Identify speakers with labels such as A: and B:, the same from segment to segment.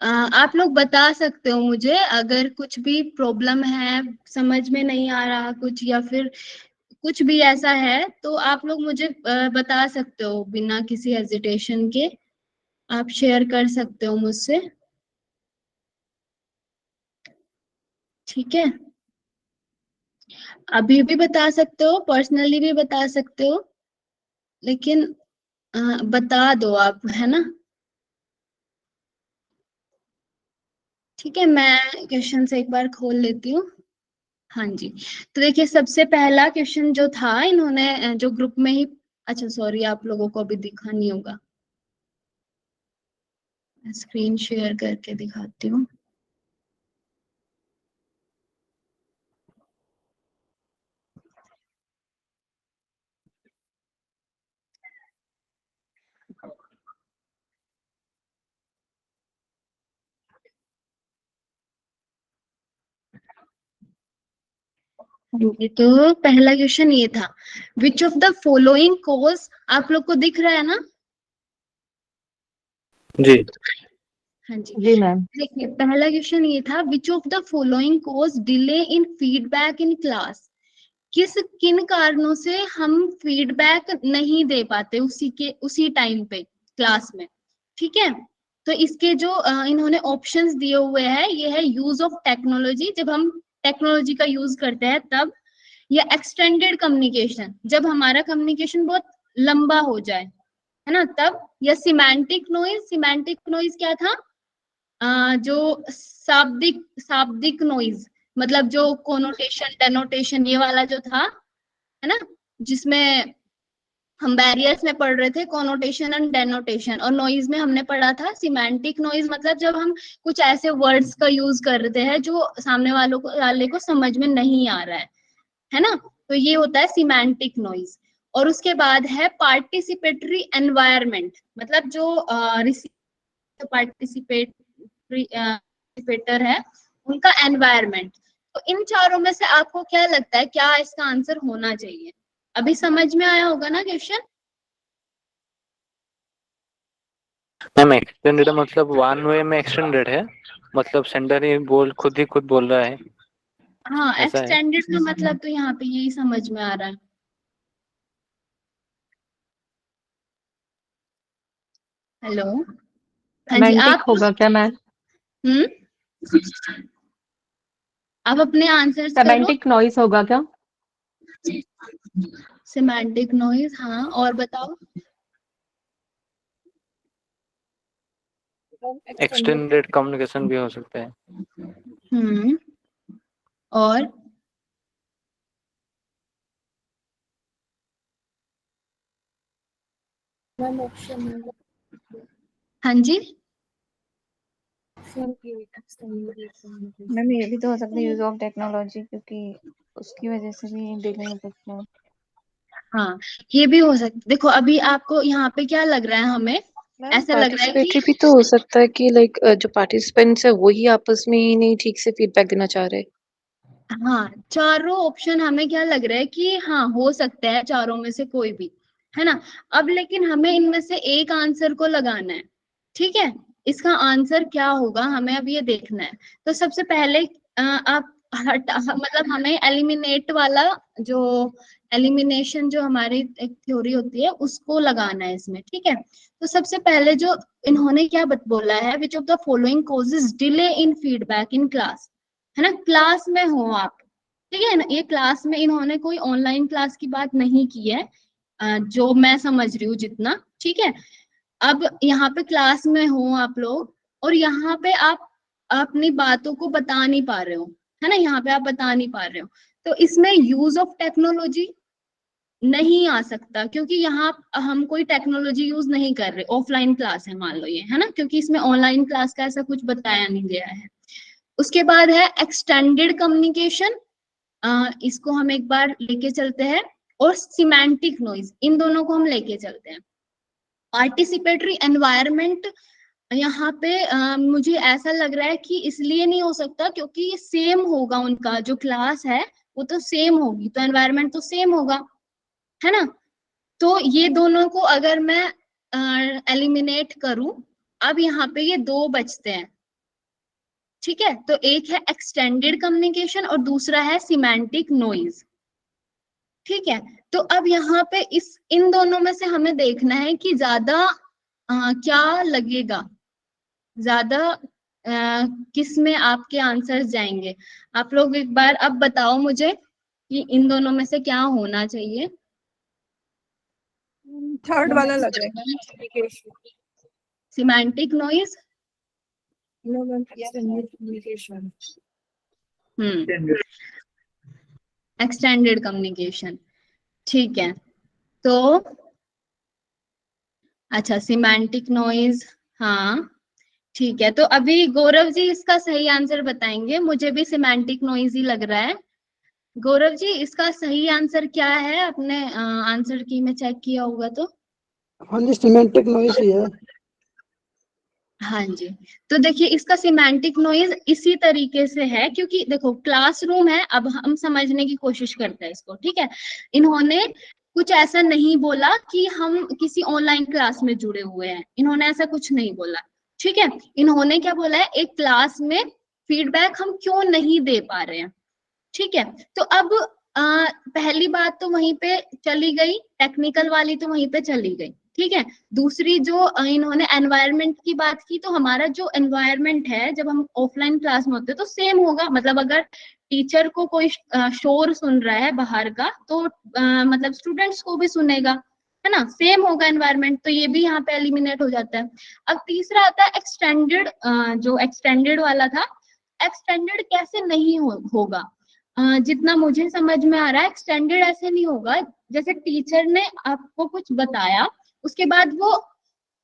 A: आप लोग बता सकते हो मुझे, अगर कुछ भी प्रॉब्लम है, समझ में नहीं आ रहा कुछ, या फिर कुछ भी ऐसा है, तो आप लोग मुझे बता सकते हो बिना किसी हेजिटेशन के। आप शेयर कर सकते हो मुझसे, ठीक है। अभी भी बता सकते हो, पर्सनली भी बता सकते हो, लेकिन बता दो आप, है ना। ठीक है, मैं क्वेश्चन से एक बार खोल लेती हूँ। हाँ जी। तो देखिए, सबसे पहला क्वेश्चन जो था, इन्होंने जो ग्रुप में ही, अच्छा सॉरी, आप लोगों को अभी दिखा नहीं होगा, स्क्रीन शेयर करके दिखाती हूँ। तो पहला क्वेश्चन ये था, विच ऑफ द फॉलोइंग कॉज, आप लोग को दिख रहा है ना।
B: जी
A: हाँ जी।
C: जी मैम।
A: देखिए, पहला क्वेश्चन ये था, विच of the following cause delay in feedback in class. किन कारणों से हम फीडबैक नहीं दे पाते उसी टाइम पे क्लास में, ठीक है। तो इसके जो इन्होंने ऑप्शंस दिए हुए हैं, ये है यूज ऑफ टेक्नोलॉजी, जब हम टेक्नोलॉजी का यूज करते हैं तब, या एक्सटेंडेड कम्युनिकेशन, जब हमारा कम्युनिकेशन बहुत लंबा हो जाए, है ना, तब, या सिमेंटिक नॉइज क्या था, जो शाब्दिक शाब्दिक नॉइज, मतलब जो कोनोटेशन डेनोटेशन ये वाला जो था, है ना, जिसमें हम बैरियर्स में पढ़ रहे थे कोनोटेशन एंड डेनोटेशन, और नॉइज में हमने पढ़ा था सिमेंटिक नॉइज, मतलब जब हम कुछ ऐसे वर्ड्स का यूज करते हैं जो सामने वाले को समझ में नहीं आ रहा है ना, तो ये होता है सिमेंटिक नॉइज। और उसके बाद है पार्टिसिपेटरी एनवायरनमेंट, मतलब जो पार्टिसिपेटर है, उनका एनवायरनमेंट। तो इन चारों में से आपको क्या लगता है, क्या इसका आंसर होना चाहिए। अभी समझ में आया होगा ना क्वेश्चन।
B: मैम, एक्सटेंडेड मतलब वन वे में एक्सटेंडेड है, मतलब सेंडर ही खुद बोल रहा है,
A: हाँ,
B: ऐसा है।
A: एक्सटेंडेड का मतलब तो यहाँ पे यही समझ में आ रहा है। हेलो। हाँ जी,
C: सेमेंटिक
A: आप।
C: होगा क्या मैम?
A: हम्म। आप अपने आंसर्स करो।
C: सेमेंटिक नॉइस होगा क्या?
A: सिमेंटिक नॉइज, हाँ, और बताओ।
B: एक्सटेंडेड कम्युनिकेशन भी हो सकता है।
A: हम्म। और हाँ जी।
D: मैम ये भी तो हो सकता है यूज ऑफ टेक्नोलॉजी, क्योंकि उसकी वजह से भी डिले हो सकता है।
A: हाँ, ये भी हो सकता है। देखो, अभी आपको यहाँ पे क्या लग रहा है, हमें
E: मैम
A: ऐसा लग रहा है
E: पार्टिसिपेटरी
A: कि,
E: भी तो हो सकता है कि लाइक जो पार्टिसिपेंट्स है वही आपस में ही नहीं ठीक से फीडबैक देना चाह रहे।
A: हाँ, चारों ऑप्शन हमें क्या लग रहा है कि हाँ, हो सकता है चारों में से कोई भी, है ना। अब लेकिन हमें इनमें से एक आंसर को लगाना है, ठीक है। इसका आंसर क्या होगा, हमें अब ये देखना है। तो सबसे पहले आप मतलब हमें एलिमिनेट वाला, जो एलिमिनेशन जो हमारी एक थ्योरी होती है, उसको लगाना है इसमें, ठीक है। तो सबसे पहले जो इन्होंने क्या बोला है, विच of the following causes delay in feedback in class, है ना, क्लास में हो आप, ठीक है ना। ये क्लास में इन्होंने कोई ऑनलाइन क्लास की बात नहीं की है, जो मैं समझ रही हूँ जितना, ठीक है। अब यहाँ पे क्लास में हो आप लोग, और यहाँ पे आप अपनी बातों को बता नहीं पा रहे हो, है ना, यहाँ पे आप बता नहीं पा रहे हो, तो इसमें यूज ऑफ टेक्नोलॉजी नहीं आ सकता, क्योंकि यहाँ हम कोई टेक्नोलॉजी यूज नहीं कर रहे, ऑफलाइन क्लास है मान लो ये, है ना, क्योंकि इसमें ऑनलाइन क्लास का ऐसा कुछ बताया नहीं गया है। उसके बाद है एक्सटेंडेड कम्युनिकेशन, इसको हम एक बार लेके चलते हैं, और सिमेंटिक नॉइज, इन दोनों को हम लेके चलते हैं। पार्टिसिपेटरी एनवायरनमेंट, यहाँ पे मुझे ऐसा लग रहा है कि इसलिए नहीं हो सकता क्योंकि सेम होगा, उनका जो क्लास है वो तो सेम होगी, तो एनवायरनमेंट तो सेम होगा, है ना। तो ये दोनों को अगर मैं एलिमिनेट करूं, अब यहाँ पे ये दो बचते हैं, ठीक है, तो एक है एक्सटेंडेड कम्युनिकेशन और दूसरा है सिमेंटिक नॉइज। ठीक है, तो अब यहाँ पे इन दोनों में से हमें देखना है कि ज्यादा क्या लगेगा, ज्यादा किस में आपके आंसर्स जाएंगे। आप लोग एक बार अब बताओ मुझे कि इन दोनों में से क्या होना चाहिए।
C: थर्ड वाला लग रहा है communication.
A: Semantic noise.
C: No ma'am, extended communication.
A: Extended communication, ठीक है। तो अच्छा, सिमेंटिक नॉइज, हाँ ठीक है। तो अभी गौरव जी इसका सही आंसर बताएंगे, मुझे भी सिमेंटिक नॉइज ही लग रहा है। गौरव जी इसका सही आंसर क्या है? अपने आंसर की में चेक किया होगा तो।
F: हाँ जी, सिमेंटिक नॉइज ही है।
A: हाँ जी, तो देखिए इसका सिमेंटिक नॉइज इसी तरीके से है, क्योंकि देखो क्लासरूम है, अब हम समझने की कोशिश करते हैं इसको। ठीक है, इन्होंने कुछ ऐसा नहीं बोला कि हम किसी ऑनलाइन क्लास में जुड़े हुए हैं, इन्होंने ऐसा कुछ नहीं बोला। ठीक है, इन्होंने क्या बोला है, एक क्लास में फीडबैक हम क्यों नहीं दे पा रहे हैं। ठीक है, तो अब पहली बात तो वहीं पे चली गई, टेक्निकल वाली तो वहीं पे चली गई। ठीक है, दूसरी जो इन्होंने एनवायरनमेंट की बात की, तो हमारा जो एनवायरनमेंट है जब हम ऑफलाइन क्लास में होते हैं तो सेम होगा। मतलब अगर टीचर को कोई शोर सुन रहा है बाहर का, तो मतलब स्टूडेंट्स को भी सुनेगा, है ना, सेम होगा एनवायरनमेंट, तो ये भी यहाँ पे एलिमिनेट हो जाता है। अब तीसरा आता है एक्सटेंडेड, जो एक्सटेंडेड वाला था, एक्सटेंडेड कैसे नहीं होगा। जितना मुझे समझ में आ रहा है, एक्सटेंडेड ऐसे नहीं होगा जैसे टीचर ने आपको कुछ बताया, उसके बाद वो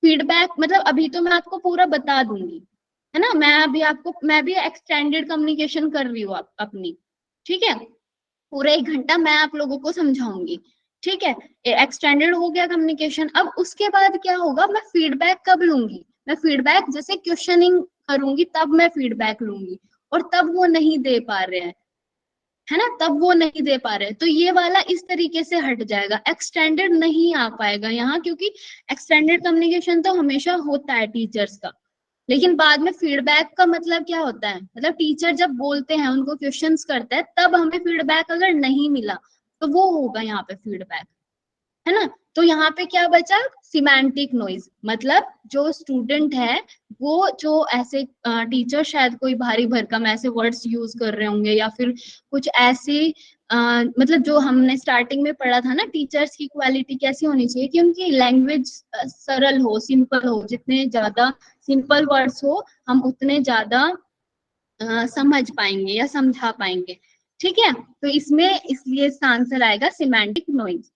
A: फीडबैक, मतलब अभी तो मैं आपको पूरा बता दूंगी, है ना, मैं भी एक्सटेंडेड कम्युनिकेशन कर रही हूँ अपनी। ठीक है, पूरा 1 घंटा मैं आप लोगों को समझाऊंगी। ठीक है, एक्सटेंडेड हो गया कम्युनिकेशन। अब उसके बाद क्या होगा, मैं फीडबैक कब लूंगी, मैं फीडबैक जैसे क्वेश्चनिंग करूंगी तब मैं फीडबैक लूंगी, और तब वो नहीं दे पा रहे हैं, है ना, तब वो नहीं दे पा रहे, तो ये वाला इस तरीके से हट जाएगा, एक्सटेंडेड नहीं आ पाएगा यहाँ, क्योंकि एक्सटेंडेड कम्युनिकेशन तो हमेशा होता है टीचर्स का। लेकिन बाद में फीडबैक का मतलब क्या होता है, मतलब टीचर जब बोलते हैं, उनको क्वेश्चंस करते हैं, तब हमें फीडबैक अगर नहीं मिला तो वो होगा यहाँ पे फीडबैक, है ना। तो यहाँ पे क्या बचा, सिमेंटिक नॉइज, मतलब जो स्टूडेंट है वो जो ऐसे टीचर शायद कोई भारी भरकम ऐसे वर्ड्स यूज कर रहे होंगे, या फिर कुछ ऐसी मतलब जो हमने स्टार्टिंग में पढ़ा था ना, टीचर्स की क्वालिटी कैसी होनी चाहिए कि उनकी लैंग्वेज सरल हो, सिंपल हो, जितने ज्यादा सिंपल वर्ड्स हो हम उतने ज्यादा समझ पाएंगे या समझा पाएंगे। ठीक है, तो इसमें इसलिए इसका आंसर आएगा सिमेंटिक नॉइज।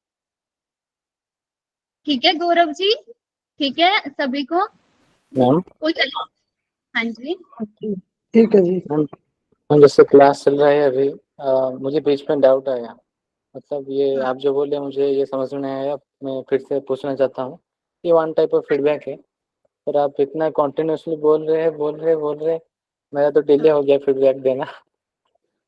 A: ठीक है गौरव जी, ठीक है सभी को
B: मैम
A: कोई। हाँ जी,
F: ठीक है जी।
B: मैम जैसे क्लास चल रहा है अभी, मुझे बीच में डाउट आया, मतलब ये
A: हाँ
B: आप जो बोले मुझे ये समझ में नहीं आया, मैं फिर से पूछना चाहता हूँ। ये वन टाइप ऑफ फीडबैक है, पर आप इतना कॉन्टिन्यूसली बोल रहे, मेरा तो डिले हो गया फीडबैक देना।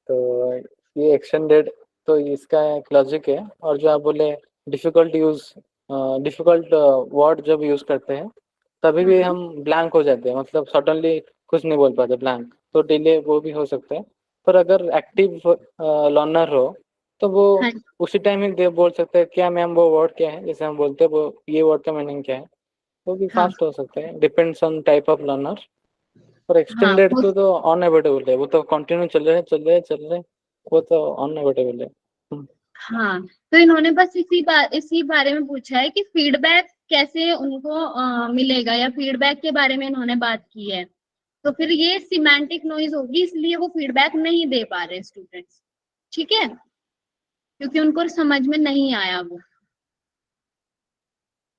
B: तो ये एक्सटेंडेड, तो इसका एक लॉजिक है। और जो आप बोले डिफिकल्ट वर्ड जब यूज करते हैं तभी भी हम ब्लैंक हो जाते हैं, मतलब सडनली कुछ नहीं बोल पाते, ब्लैंक, तो डिले वो भी हो सकता है। पर अगर एक्टिव लर्नर हो तो वो
A: हाँ
B: उसी टाइम ही बोल सकते हैं क्या मैम वो वर्ड क्या है, जैसे हम बोलते हैं वो ये वर्ड का मीनिंग क्या है, वो भी
A: हाँ
B: फास्ट हो सकता है, depends on type of learner. और
A: हाँ
B: एक्सटेंडेड तो अनएविटेबल है, वो तो कंटिन्यू चल रहे, वो तो अनएविटेबल है।
A: हाँ, तो इन्होंने बस इसी बारे में पूछा है कि फीडबैक कैसे उनको मिलेगा, या फीडबैक के बारे में इन्होंने बात की है, तो फिर ये सिमेंटिक नॉइज होगी, इसलिए वो फीडबैक नहीं दे पा रहे स्टूडेंट्स। ठीक है, क्योंकि उनको समझ में नहीं आया वो।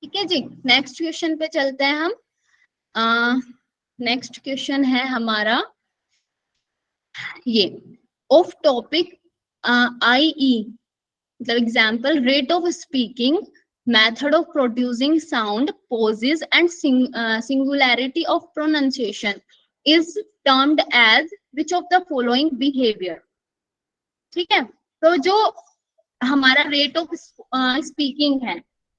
A: ठीक है जी, नेक्स्ट क्वेश्चन पे चलते हैं हम। नेक्स्ट क्वेश्चन है हमारा ये, ऑफ टॉपिक IE, मतलब example, rate of speaking, method of producing sound, pauses and singularity of pronunciation is termed as which of the following behavior। ठीक है, तो जो हमारा रेट ऑफ स्पीकिंग है,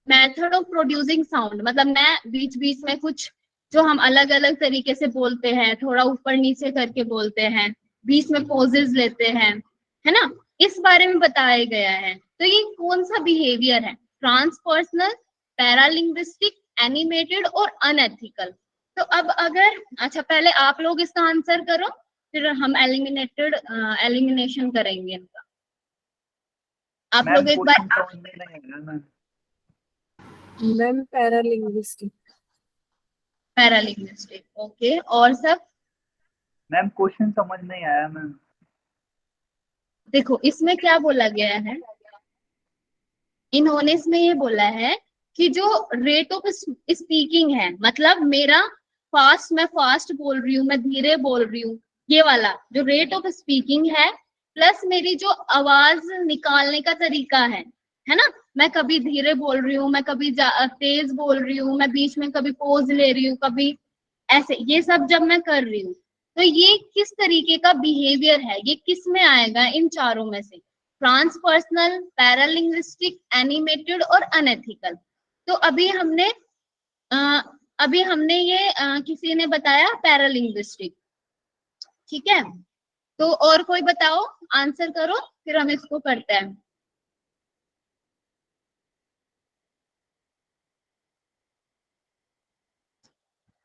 A: मेथड ऑफ प्रोड्यूसिंग साउंड, मतलब मैं बीच बीच में कुछ जो हम अलग अलग तरीके से बोलते हैं, थोड़ा ऊपर नीचे करके बोलते हैं, बीच में पॉजेज लेते हैं, है ना, इस बारे में बताया गया है। तो ये कौन सा बिहेवियर है? ट्रांसपर्सनल, पैरालिंग्विस्टिक, एनिमेटेड और अनएथिकल। तो अब अगर, अच्छा पहले आप लोग इसका आंसर करो, फिर हम एलिमिनेशन करेंगे इनका। आप लोग एक बार
C: मैम पैरालिंग्विस्टिक।
A: पैरालिंग्विस्टिक, ओके, और सब?
G: मैम क्वेश्चन समझ नहीं आया मैम।
A: देखो इसमें क्या बोला गया है, इन्होंने इसमें ये बोला है कि जो रेट ऑफ स्पीकिंग है, मतलब मेरा फास्ट, मैं फास्ट बोल रही हूँ, मैं धीरे बोल रही हूँ, ये वाला जो रेट ऑफ स्पीकिंग है, प्लस मेरी जो आवाज निकालने का तरीका है ना, मैं कभी धीरे बोल रही हूँ, मैं कभी तेज बोल रही हूँ, मैं बीच में कभी पोज ले रही हूँ, कभी ऐसे, ये सब जब मैं कर रही हूँ, तो ये किस तरीके का बिहेवियर है, ये किस में आएगा इन चारों में से? ट्रांसपर्सनल, पैरालिंग्विस्टिक, एनिमेटेड और अनएथिकल। तो अभी हमने ये किसी ने बताया पैरालिंग्विस्टिक, ठीक है। तो और कोई बताओ, आंसर करो, फिर हम इसको करते हैं।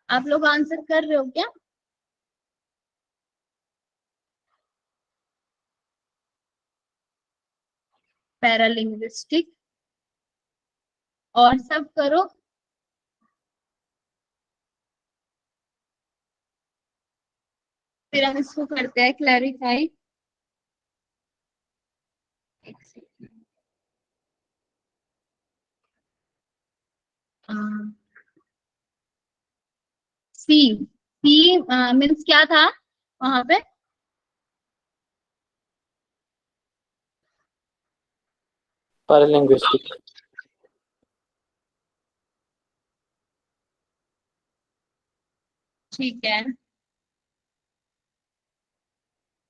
A: आप लोग आंसर कर रहे हो क्या? पैरालिंग्विस्टिक, और सब करो। फिर हम इसको करते हैं क्लैरिफाई। सी, सी मीन्स क्या था वहां पे?
B: पैरालिंग्विस्टिक।
A: ठीक है,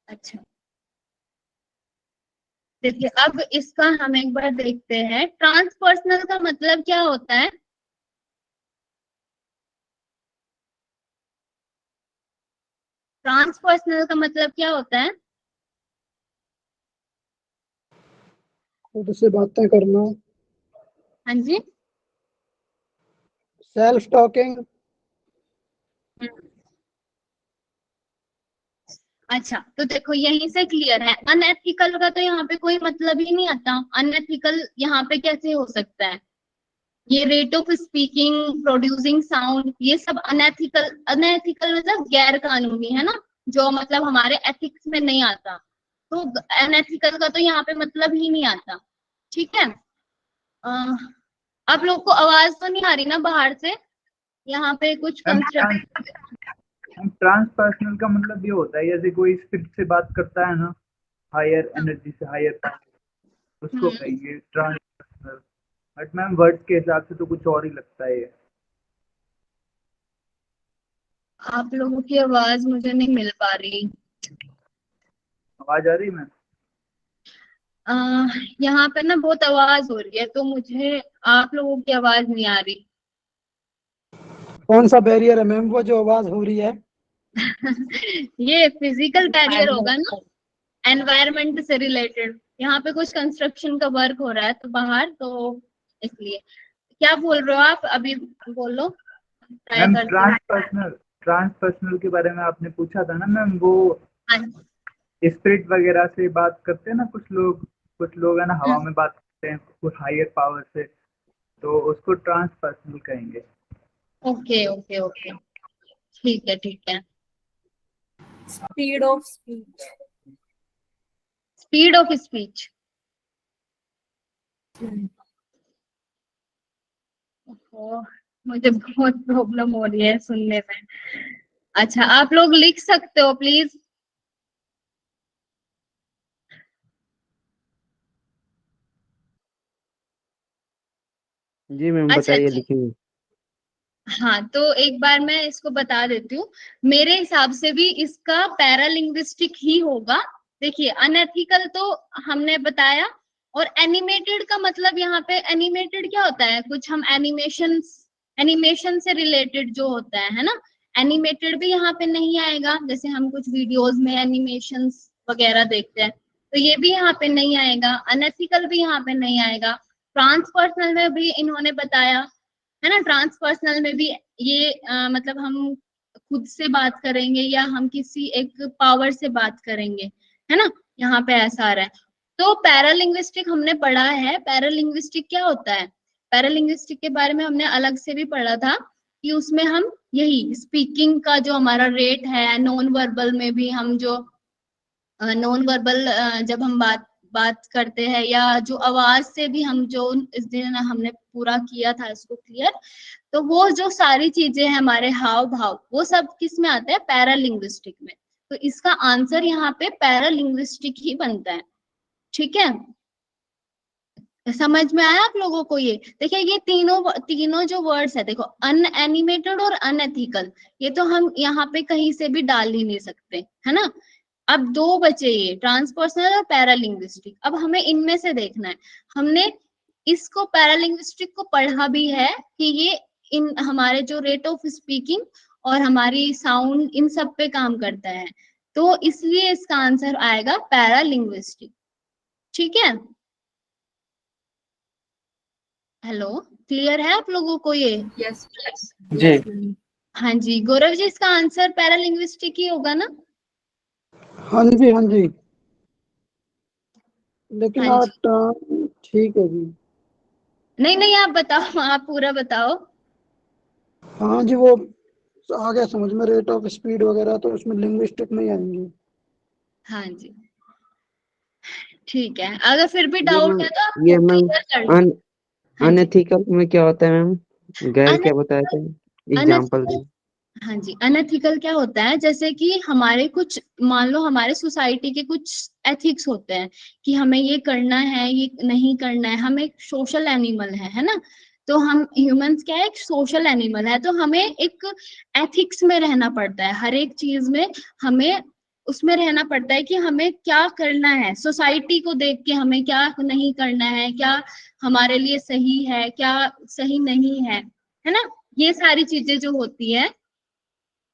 A: अच्छा देखिए अब इसका हम एक बार देखते हैं, ट्रांसपर्सनल का मतलब क्या होता है? ट्रांसपर्सनल का मतलब क्या होता है?
F: खुद से बातें करना,
A: हाँ जी,
F: सेल्फ टॉकिंग।
A: अच्छा तो देखो यहीं से क्लियर है, अनएथिकल का तो यहाँ पे कोई मतलब ही नहीं आता। अनएथिकल यहाँ पे कैसे हो सकता है? ये rate of speaking, producing sound, ये सब अनएथिकल, अनएथिकल मतलब गैर कानूनी, है ना, जो मतलब हमारे एथिक्स में नहीं आता। तो अनएथिकल का तो यहाँ पे मतलब ही नहीं आता, ठीक है। आप लोग को आवाज तो नहीं आ रही ना बाहर से? यहाँ पे कुछ कंस्ट्रक्ट।
G: ट्रांसपर्सनल का मतलब ये होता है जैसे कोई स्पिरिट से बात करता है ना, हायर एनर्जी से, हायर पावर, उसको कहेंगे ट्रांसपर्सनल। बट मैम वर्ड्स के हिसाब से तो कुछ और ही लगता है ये।
A: आप लोगों की आवाज मुझे नहीं मिल पा रही।
G: आवाज आ रही मैम?
A: यहाँ पे ना बहुत आवाज हो रही है, तो मुझे आप लोगों की आवाज नहीं आ रही।
F: कौन सा बैरियर है मैम वो जो आवाज हो रही है?
A: ये फिजिकल बैरियर होगा ना, एनवायरमेंट से रिलेटेड। यहाँ पे कुछ कंस्ट्रक्शन का वर्क हो रहा है तो बाहर, तो इसलिए। क्या बोल रहे हो आप अभी? बोलो, ट्राई
G: मैम
A: करते हैं।
G: ट्रांसपर्सनल के बारे में आपने पूछा था ना मैम, वो
A: हाँ,
G: स्पिरिट वगैरह से बात करते हैं ना कुछ लोग है ना, हवा में बात करते हैं कुछ हायर पावर से, तो उसको ट्रांसपर्सनल कहेंगे।
A: ओके ओके ओके, ठीक है ठीक है।
C: Speed of speech.
A: Speed of speech, मुझे बहुत प्रॉब्लम हो रही है सुनने में। अच्छा आप लोग लिख सकते हो प्लीज?
H: जी मैम
A: अच्छा
H: बताइए,
A: अच्छा,
H: लिखेंगे।
A: हाँ तो एक बार मैं इसको बता देती हूँ। मेरे हिसाब से भी इसका पैरालिंग्विस्टिक ही होगा। देखिए अनएथिकल तो हमने बताया, और एनिमेटेड का मतलब यहाँ पे, एनिमेटेड क्या होता है? कुछ हम एनिमेशन एनिमेशन से रिलेटेड जो होता है ना, एनिमेटेड भी यहाँ पे नहीं आएगा, जैसे हम कुछ वीडियोस में एनिमेशंस वगैरह देखते हैं तो ये भी यहाँ पे नहीं आएगा, अनएथिकल भी यहाँ पे नहीं आएगा, ट्रांसपर्सनल में भी इन्होंने बताया है ना, ट्रांसपर्सनल में भी ये मतलब हम खुद से बात करेंगे या हम किसी एक पावर से बात करेंगे, है ना, यहाँ पे ऐसा आ रहा है। तो पैरालिंग्विस्टिक हमने पढ़ा है, पैरालिंग्विस्टिक क्या होता है, पैरालिंग्विस्टिक के बारे में हमने अलग से भी पढ़ा था कि उसमें हम यही स्पीकिंग का जो हमारा रेट है, नॉन वर्बल में भी हम जो नॉन वर्बल जब हम बात करते हैं या जो आवाज से भी हम जो इस दिन हमने पूरा किया था इसको क्लियर, तो वो जो सारी चीजें हैं हमारे हाव भाव वो सब किस में आता है, पैरालिंग्विस्टिक में। तो इसका आंसर यहाँ पे पैरालिंग्विस्टिक ही बनता है। ठीक है, समझ में आया आप लोगों को? ये देखिए, ये तीनों जो वर्ड्स है, देखो अनएनिमेटेड और अनएथिकल, ये तो हम यहाँ पे कहीं से भी डाल ही नहीं सकते, है ना। अब दो बचे ये, ट्रांसपर्सनल और पैरालिंग्विस्टिक। अब हमें इनमें से देखना है, हमने इसको पैरालिंग्विस्टिक को पढ़ा भी है कि ये इन हमारे जो रेट ऑफ स्पीकिंग और हमारी साउंड इन सब पे काम करता है, तो इसलिए इसका आंसर आएगा पैरालिंग्विस्टिक। ठीक है, हेलो, क्लियर है आप लोगों को ये?
C: Yes.
B: जी।
A: हाँ जी, गौरव जी, इसका आंसर पैरालिंग्विस्टिक ही होगा ना?
F: हाँ जी, हाँ जी, लेकिन
A: हाँ
F: आप
A: जी,
F: ठीक है जी।
A: नहीं नहीं, आप बताओ, आप पूरा बताओ।
F: हाँ जी, वो आ गया समझ में, रेट ऑफ स्पीड वगैरह तो उसमें लिंग्विस्टिक में ही आएंगे।
A: हाँ जी, ठीक है, अगर फिर भी
H: ये
A: डाउट
H: मैम
A: है तो आप
H: ये मैम
A: क्लियर कर लो। हाँ जी,
H: अनएथिकल में क्या होता है मैम? गैर क्या बताया
A: अनएथिकल,
H: था? एग्जाम्पल
A: अनएथिकल,
H: दी।
A: हाँ जी, अनएथिकल क्या होता है, जैसे कि हमारे कुछ, मान लो हमारे सोसाइटी के कुछ एथिक्स होते हैं कि हमें ये करना है, ये नहीं करना है। हम एक सोशल एनिमल है ना, तो हम ह्यूमंस क्या है, एक सोशल एनिमल है, तो हमें एक एथिक्स में रहना पड़ता है, हर एक चीज में हमें उसमें रहना पड़ता है कि हमें क्या करना है, सोसाइटी को देख के हमें क्या नहीं करना है, क्या हमारे लिए सही है, क्या सही नहीं है ना, ये सारी चीजें जो होती है,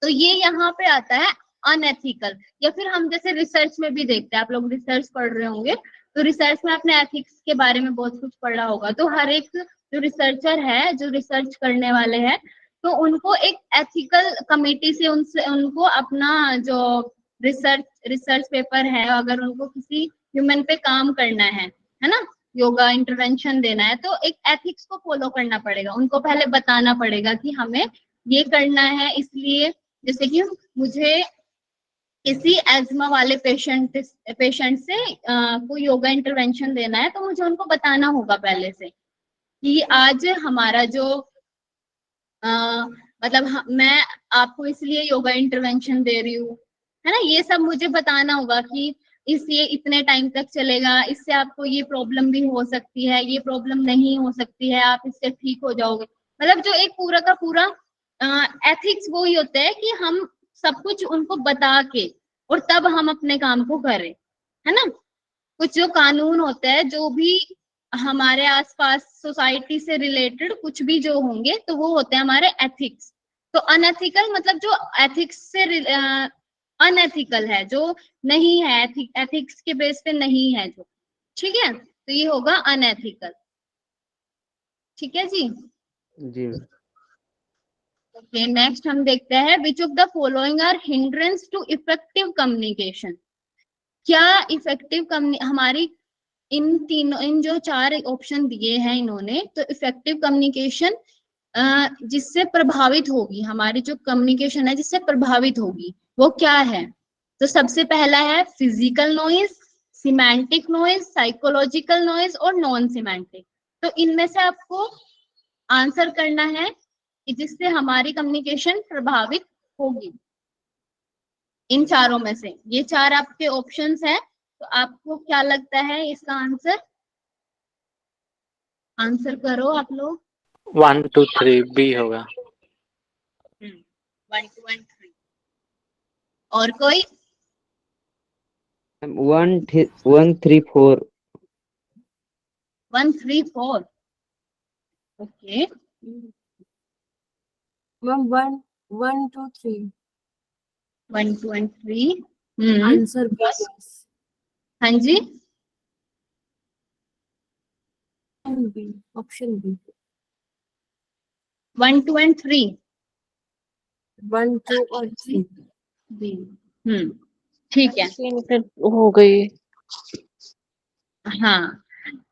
A: तो ये यहाँ पे आता है अनएथिकल। या फिर हम जैसे रिसर्च में भी देखते हैं, आप लोग रिसर्च पढ़ रहे होंगे, तो रिसर्च में आपने एथिक्स के बारे में बहुत कुछ पढ़ा होगा, तो हर एक जो रिसर्चर है, जो रिसर्च करने वाले हैं, तो उनको एक एथिकल कमेटी से उनसे उनको अपना जो रिसर्च पेपर है, अगर उनको किसी ह्यूमन पे काम करना है ना, योगा इंटरवेंशन देना है, तो एक एथिक्स को फॉलो करना पड़ेगा, उनको पहले बताना पड़ेगा कि हमें ये करना है, इसलिए जैसे कि मुझे किसी एज्मा वाले पेशेंट से कोई योगा इंटरवेंशन देना है, तो मुझे उनको बताना होगा पहले से कि आज हमारा जो मतलब मैं आपको इसलिए योगा इंटरवेंशन दे रही हूँ, है ना, ये सब मुझे बताना होगा कि ये इतने टाइम तक चलेगा, इससे आपको ये प्रॉब्लम भी हो सकती है, ये प्रॉब्लम नहीं हो सकती है, आप इससे ठीक हो जाओगे। मतलब जो एक पूरा का पूरा एथिक्स वो ही होता है कि हम सब कुछ उनको बता के और तब हम अपने काम को करें, है ना। कुछ जो कानून होते हैं, जो भी हमारे आसपास सोसाइटी से रिलेटेड कुछ भी जो होंगे, तो वो होते हैं हमारे एथिक्स। तो अनएथिकल मतलब जो एथिक्स से अनएथिकल है, जो नहीं है, एथिक्स के बेस पे नहीं है जो, ठीक है, तो ये होगा अनएथिकल। ठीक है जी।
H: जी मैम।
A: ओके, नेक्स्ट हम देखते हैं, which of the following are hindrance to effective communication. क्या इफेक्टिव हमारी इन जो चार ऑप्शन दिए हैं इन्होंने, तो इफेक्टिव कम्युनिकेशन जिससे प्रभावित होगी, हमारी जो कम्युनिकेशन है जिससे प्रभावित होगी, वो क्या है? तो सबसे पहला है physical noise, semantic noise, psychological noise और नॉन सिमेंटिक। तो इनमें से आपको आंसर करना है कि जिससे हमारी कम्युनिकेशन प्रभावित होगी। इन चारों में से ये चार आपके ऑप्शंस हैं, तो आपको क्या लगता है इसका आंसर? आंसर करो आप लोग।
B: 1 2 3 बी होगा।
A: 1 2 and 3 और कोई?
H: 1 3 4।
A: 1 3 4 okay,
C: ma'am 1, 2, 3
A: 1, 2 and 3।
C: Answer B
A: बस।
C: क्लास
A: हाँ जी,
C: बी, ऑप्शन बी
A: 1, 2 and 3
C: 1, 2 और 3
A: बी। ठीक है।
E: 3 मिनट हो गई।
A: हाँ,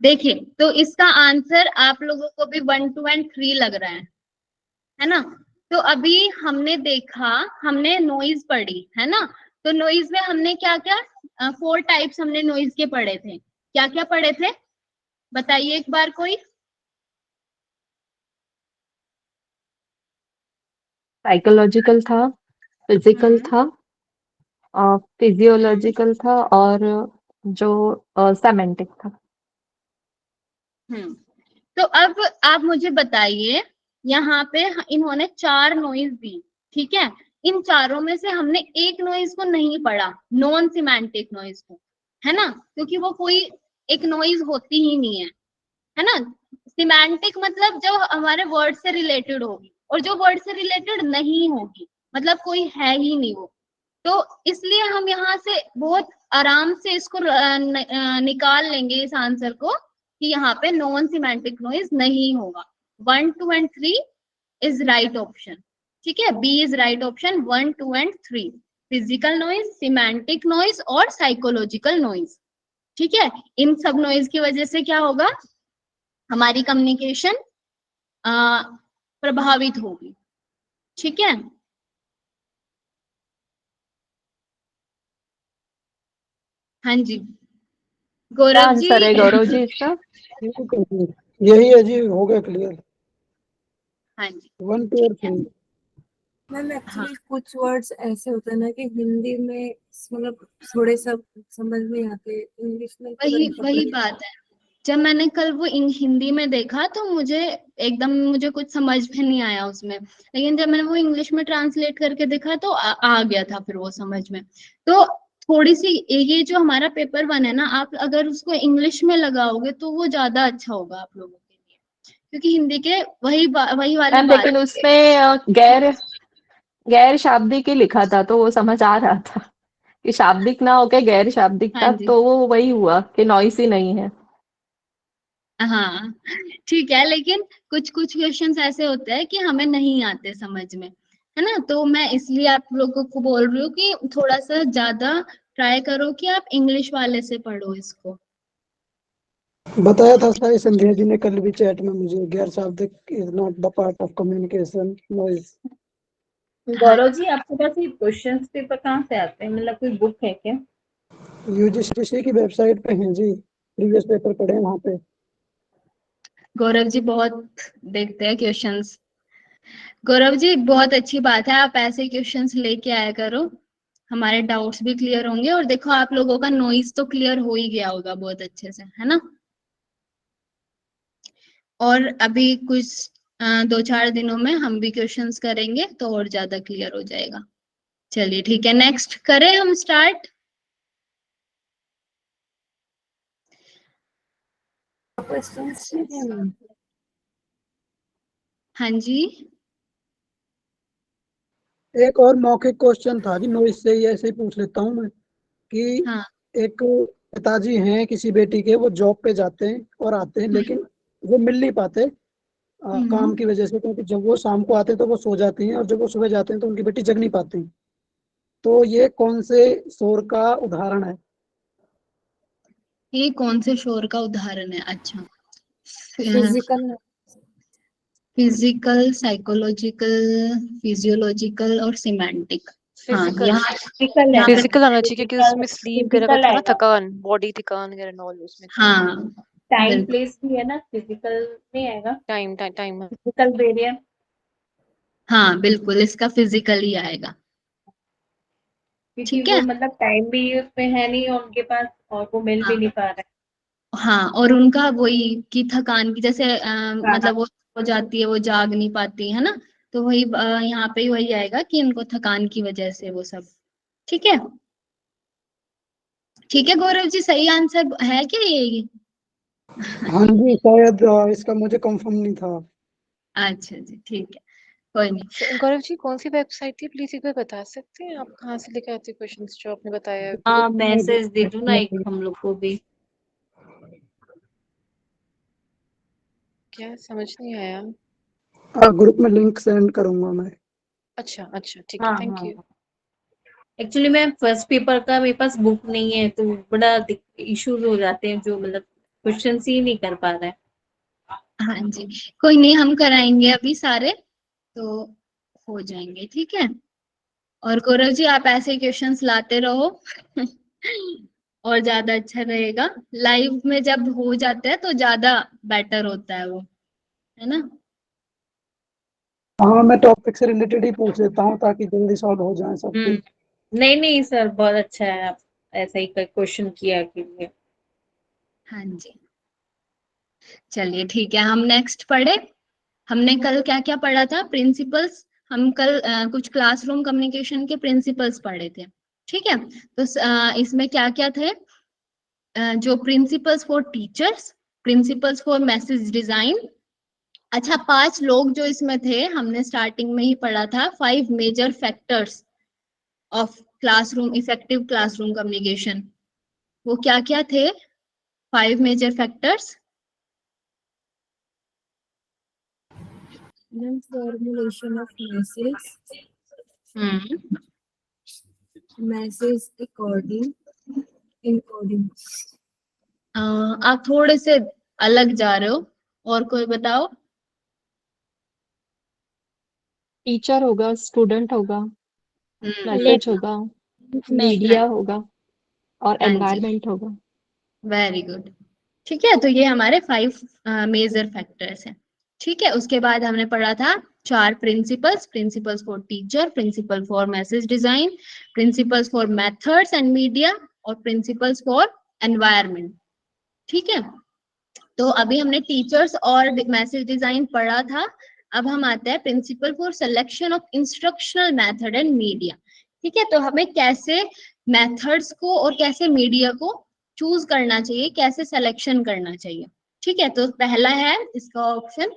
A: देखिए तो इसका आंसर आप लोगों को भी 1, 2 and 3 लग रहा है ना। तो अभी हमने देखा, हमने नॉइज पढ़ी है ना। तो नॉइज में हमने क्या क्या 4 टाइप्स हमने नॉइज के पढ़े थे। क्या क्या पढ़े थे बताइए एक बार कोई।
I: साइकोलॉजिकल था, फिजिकल था, फिजियोलॉजिकल था और जो सेमेंटिक था।
A: तो अब आप मुझे बताइए, यहाँ पे इन्होंने 4 नॉइज दी, ठीक है। इन चारों में से हमने एक नॉइज को नहीं पढ़ा, नॉन सिमेंटिक नॉइज को, है ना, क्योंकि वो कोई एक नॉइज होती ही नहीं है ना। सिमेंटिक मतलब जो हमारे वर्ड से रिलेटेड होगी, और जो वर्ड से रिलेटेड नहीं होगी मतलब कोई है ही नहीं वो। तो इसलिए हम यहाँ से बहुत आराम से इसको निकाल लेंगे इस आंसर को, कि यहाँ पे नॉन सिमेंटिक नॉइज नहीं होगा। 1, 2 and 3 इज राइट ऑप्शन। ठीक है, B is right option. 1, 2 and 3 physical noise, semantic noise और साइकोलॉजिकल नॉइज। ठीक है, इन सब नॉइज की वजह से क्या होगा, हमारी कम्युनिकेशन प्रभावित होगी। ठीक है, हाँ जी
I: क्या
A: गौरव
I: आंसर है
A: जी।
I: गौरव जी इसका?
F: यही है जी, हो गया क्लियर।
A: हाँ जी
F: 1, 2 और 3।
C: मैम एक्चुअली कुछ वर्ड्स ऐसे होते हैं ना कि हिंदी में मतलब थोड़े सब समझ नहीं आते, इंग्लिश में
A: वही
C: तुरंत
A: वही
C: पकड़।
A: बात है। जब मैंने कल वो हिंदी में देखा तो मुझे कुछ समझ में नहीं आया उसमें, लेकिन जब मैंने वो इंग्लिश में ट्रांसलेट करके देखा तो आ गया था फिर वो समझ में। तो थोड़ी सी ये जो हमारा पेपर 1 है ना, आप अगर उसको इंग्लिश में लगाओगे तो वो ज्यादा अच्छा होगा आप लोगों के लिए, क्योंकि हिंदी के वही वाली
I: मैम
A: बात
I: लेकिन उसमें गैर शाब्दिक ही लिखा था तो वो समझ आ रहा था कि शाब्दिक ना होके गैर शाब्दिक
A: हाँ
I: था,
A: जी,
I: तो वो वही हुआ कि नॉइस ही नहीं है।
A: हाँ ठीक है, लेकिन कुछ कुछ क्वेश्चंस ऐसे होते हैं कि हमें नहीं आते समझ में, है ना। तो मैं इसलिए आप लोगों को बोल रही हूँ कि थोड़ा सा ज्यादा ट्राई करो कि आप इंग्लिश वाले से पढ़ो इसको।
F: बताया था साई संध्या जी ने कल भी चैट में मुझे, गैर शाब्दिक is not the part of communication noise.
A: हाँ,
J: गौरव जी, आपके पास ये क्वेश्चंस पेपर कहाँ से आते हैं? मतलब कोई बुक है क्या?
F: यूजीसी की वेबसाइट पे हैं जी, प्रीवियस पेपर पढ़े हैं वहां पे।
A: गौरव जी बहुत देखते हैं क्वेश्चंस। गौरव जी बहुत अच्छी बात है, आप ऐसे क्वेश्चंस लेके आया करो, हमारे डाउट्स भी क्लियर होंगे। और देखो आप लोगों का नॉइज तो क्लियर हो ही गया होगा बहुत अच्छे से, है ना। और अभी कुछ 2-4 दिनों में हम भी क्वेश्चंस करेंगे तो और ज्यादा क्लियर हो जाएगा। चलिए ठीक है, नेक्स्ट करें हम स्टार्ट।
C: क्वेश्चंस है मैम।
A: हाँ जी,
F: एक और मौखिक क्वेश्चन था जी, नॉइज से ही ऐसे ही पूछ लेता हूँ मैं कि
A: हाँ,
F: एक पिताजी हैं किसी बेटी के, वो जॉब पे जाते हैं और आते हैं, लेकिन वो मिल नहीं पाते काम की वजह से, क्योंकि जब वो शाम को आते हैं तो वो सो जाती हैं और जब वो सुबह जाते हैं तो उनकी बेटी जग नहीं पाती। तो ये कौन से शोर का उदाहरण है?
A: ये कौन से शोर का उदाहरण है? अच्छा,
C: फिजिकल
A: फिजिकल, साइकोलॉजिकल, फिजियोलॉजिकल और सिमेंटिक। हाँ,
E: फिजिकल
A: यहाँ
J: फिजिकल है,
E: फिजिकल आना चाहिए क्योंकि उसमें स्लीप वगैरह का
J: फिजिकल
E: था ना,
J: आएगा।
E: थकान, बॉडी थकान वगैरह नॉल उसमें था।
A: हाँ
J: टाइम
A: बिल्कुल,
J: प्लेस भी है ना, फिजिकल में आएगा।
E: Time time time
J: physical variable,
A: हाँ बिल्कुल इसका फिजिकल ही आएगा।
J: क्योंकि
A: ठीक
J: वो
A: है,
J: मतलब टाइम भी उसमें है नहीं और उनके पास, और वो मिल भी
A: हाँ
J: नहीं पा रहा
A: हाँ, और उनका वही कि थकान की जैसे
J: है। हाँ,
A: मतलब वो हो जाती है, वो जाग नहीं पाती है ना। तो वही यहाँ पे वही आएगा कि उनको थकान की वजह से वो सब। ठीक है, ठीक है गौरव जी, सही आंसर है क्या ये?
F: हाँ जी शायद, इसका मुझे कंफर्म नहीं था।
A: अच्छा जी ठीक है, कोई नहीं।
E: गौरव जी कौन सी वेबसाइट थी प्लीज एक बार बता सकते हैं आप कहाँ से लेके आते क्वेश्चंस जो आपने बताया अभी?
J: हाँ मैसेज दे दो ना एक हम लोग को भी।
E: क्या समझ नहीं आया।
F: ग्रुप में लिंक सेंड करूंगा मैं।
E: अच्छा अच्छा ठीक है
J: हाँ
E: थैंक
J: हाँ
E: यू।
J: एक्चुअली मैं फर्स्ट पेपर का मेरे पास बुक नहीं है तो बड़ा इश्यूज हो जाते हैं जो मतलब क्वेश्चन ही नहीं कर पा रहा है।
A: हाँ जी, कोई नहीं, हम कराएंगे अभी सारे, तो हो जाएंगे, ठीक है। और गौरव जी आप ऐसे क्वेश्चंस लाते रहो और ज्यादा अच्छा रहेगा। लाइव में जब हो जाता है तो ज्यादा बेटर होता है वो, है ना।
F: हाँ मैं टॉपिक से रिलेटेड ही पूछ लेता हूँ ताकि जल्दी सॉल्व हो जाए सब कुछ।
J: नहीं नहीं सर बहुत अच्छा है आप ऐसा ही क्वेश्चन किया कीजिए।
A: हाँ जी, चलिए ठीक है, हम नेक्स्ट पढ़े। हमने कल क्या क्या पढ़ा था, प्रिंसिपल्स। हम कल कुछ क्लासरूम कम्युनिकेशन के प्रिंसिपल्स पढ़े थे, ठीक है। तो इसमें क्या क्या थे, जो principles for teachers, principles for message design. अच्छा, 5 लोग जो इसमें थे, हमने स्टार्टिंग में ही पढ़ा था 5 major factors of classroom effective classroom communication. वो क्या क्या थे 5 major factors?
C: Then formulation of message according encoding।
A: आप थोड़े से अलग जा रहे हो, और कोई बताओ।
I: टीचर होगा, स्टूडेंट होगा, मैसेज होगा, मीडिया होगा और
A: हाँ जी,
I: एनवायरनमेंट होगा।
A: Very good. ठीक है, तो ये हमारे 5 मेजर फैक्टर्स हैं। ठीक है, उसके बाद हमने पढ़ा था 4 principles, principles for teacher, principle for message design, principles for methods and media, और प्रिंसिपल्स फॉर एनवायरनमेंट। ठीक है, तो अभी हमने टीचर्स और मैसेज डिजाइन पढ़ा था। अब हम आते हैं principle for selection of instructional method and media. ठीक है, तो हमें कैसे मेथड्स को और कैसे मीडिया को चूज करना चाहिए, कैसे सिलेक्शन करना चाहिए। ठीक है, तो पहला है इसका option,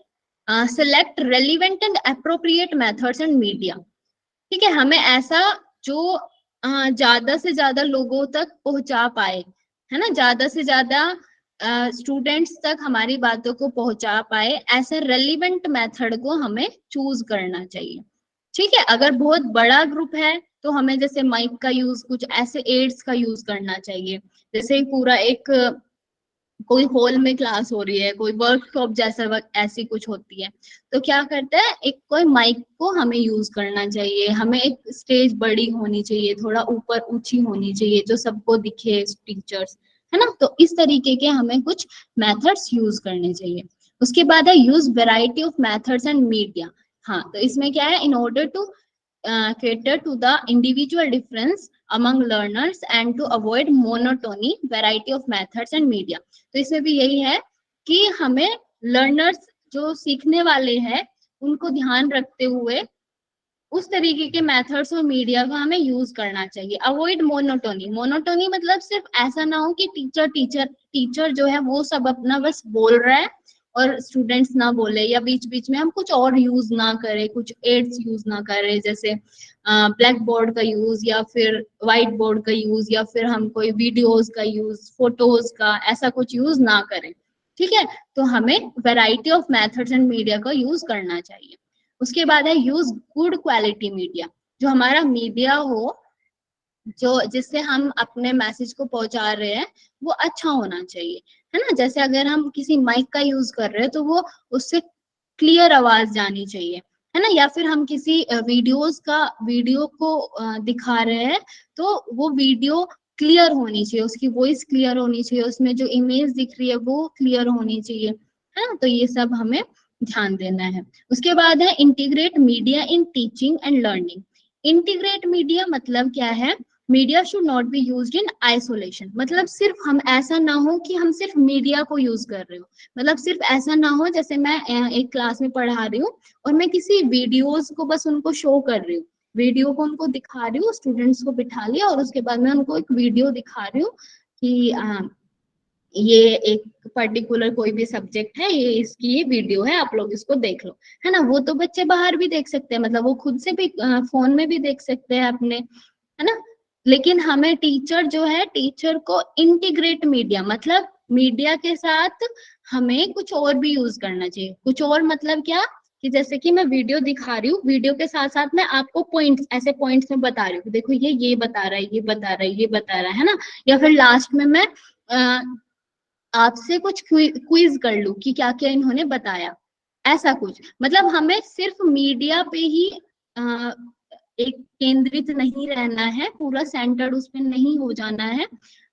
A: select relevant and appropriate methods and media. ठीक है, हमें ऐसा जो ज्यादा से ज्यादा लोगों तक पहुंचा पाए, है ना, ज्यादा से ज्यादा स्टूडेंट्स तक हमारी बातों को पहुंचा पाए, ऐसे रेलिवेंट मेथड को हमें चूज करना चाहिए। ठीक है, अगर बहुत बड़ा ग्रुप है तो हमें जैसे माइक का यूज, कुछ ऐसे एड्स का यूज करना चाहिए। जैसे पूरा एक कोई हॉल में क्लास हो रही है, कोई वर्कशॉप जैसा ऐसी कुछ होती है, तो क्या करते हैं, एक कोई माइक को हमें यूज करना चाहिए। हमें एक स्टेज बड़ी होनी चाहिए, थोड़ा ऊपर ऊंची होनी चाहिए, जो सबको दिखे टीचर्स, है ना। तो इस तरीके के हमें कुछ मेथड्स यूज करने चाहिए। उसके बाद है use variety of methods and media. हाँ, तो इसमें क्या है, in order to cater to the individual difference among learners and to avoid monotony, variety of methods and media। तो इसमें भी यही है कि हमें लर्नर्स जो सीखने वाले हैं उनको ध्यान रखते हुए उस तरीके के मेथड्स और मीडिया का हमें यूज करना चाहिए। अवॉइड मोनोटोनी, मोनोटोनी मतलब सिर्फ ऐसा ना हो कि टीचर टीचर टीचर जो है वो सब अपना बस बोल रहा है और स्टूडेंट्स ना बोले, या बीच बीच में हम कुछ और यूज ना करें, कुछ एड्स यूज ना करें, जैसे ब्लैक बोर्ड का यूज या फिर व्हाइट बोर्ड का यूज, या फिर हम कोई वीडियोस का यूज, फोटोज का, ऐसा कुछ यूज ना करें। ठीक है, तो हमें variety of methods and media का यूज करना चाहिए। उसके बाद है यूज गुड क्वालिटी मीडिया, जो हमारा मीडिया हो, जो जिससे हम अपने मैसेज को पहुंचा रहे हैं, वो अच्छा होना चाहिए, है ना। जैसे अगर हम किसी माइक का यूज कर रहे हैं तो वो उससे क्लियर आवाज जानी चाहिए, है ना। या फिर हम किसी वीडियो को दिखा रहे हैं तो वो वीडियो क्लियर होनी चाहिए, उसकी वॉइस क्लियर होनी चाहिए, उसमें जो इमेज दिख रही है वो क्लियर होनी चाहिए, है ना। तो ये सब हमें ध्यान देना है। उसके बाद है integrate media in teaching and learning. Integrate media मतलब क्या है, media should not be used in isolation. मतलब सिर्फ हम ऐसा ना हो कि हम सिर्फ मीडिया को यूज कर रहे हो, मतलब सिर्फ ऐसा ना हो जैसे मैं एक क्लास में पढ़ा रही हूँ और मैं किसी वीडियोस को बस उनको शो कर रही हूँ, वीडियो को उनको दिखा रही हूँ, स्टूडेंट्स को बिठा लिया और उसके बाद मैं उनको एक वीडियो दिखा रही हूँ कि ये एक पर्टिकुलर कोई भी सब्जेक्ट है, ये इसकी ये वीडियो है, आप लोग इसको देख लो, है ना। वो तो बच्चे बाहर भी देख सकते हैं, मतलब वो खुद से भी फोन में भी देख सकते हैं अपने, है ना। लेकिन हमें टीचर जो है, टीचर को इंटीग्रेट मीडिया, मतलब मीडिया के साथ हमें कुछ और भी यूज करना चाहिए। कुछ और मतलब क्या, कि जैसे कि मैं वीडियो दिखा रही हूँ, वीडियो के साथ साथ मैं आपको पॉइंट्स, ऐसे पॉइंट्स में बता रही हूँ, देखो ये बता रहा है, ये बता रहा है, ये बता रहा है ना। या फिर लास्ट में मैं आपसे कुछ क्विज कर लूं कि क्या क्या इन्होंने बताया, ऐसा कुछ। मतलब हमें सिर्फ मीडिया पे ही एक केंद्रित नहीं रहना है, पूरा सेंटर्ड उस पे नहीं हो जाना है।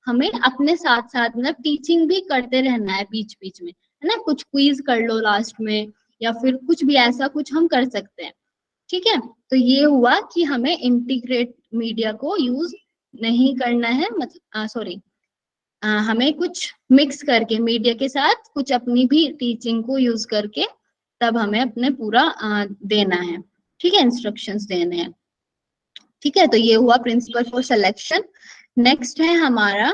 A: हमें अपने साथ साथ मतलब टीचिंग भी करते रहना है बीच बीच में, है ना। कुछ क्विज कर लो लास्ट में, या फिर कुछ भी ऐसा कुछ हम कर सकते हैं। ठीक है, तो ये हुआ कि हमें इंटीग्रेट मीडिया को यूज नहीं करना है, मतलब सॉरी, हमें कुछ मिक्स करके मीडिया के साथ कुछ अपनी भी टीचिंग को यूज करके तब हमें अपने पूरा देना है। ठीक है, इंस्ट्रक्शंस देने हैं। ठीक है, तो ये हुआ प्रिंसिपल फॉर सिलेक्शन। नेक्स्ट है हमारा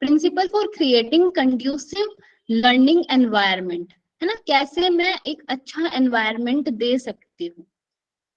A: principle for creating conducive learning environment, है ना। कैसे मैं एक अच्छा एनवायरनमेंट दे सकती हूँ,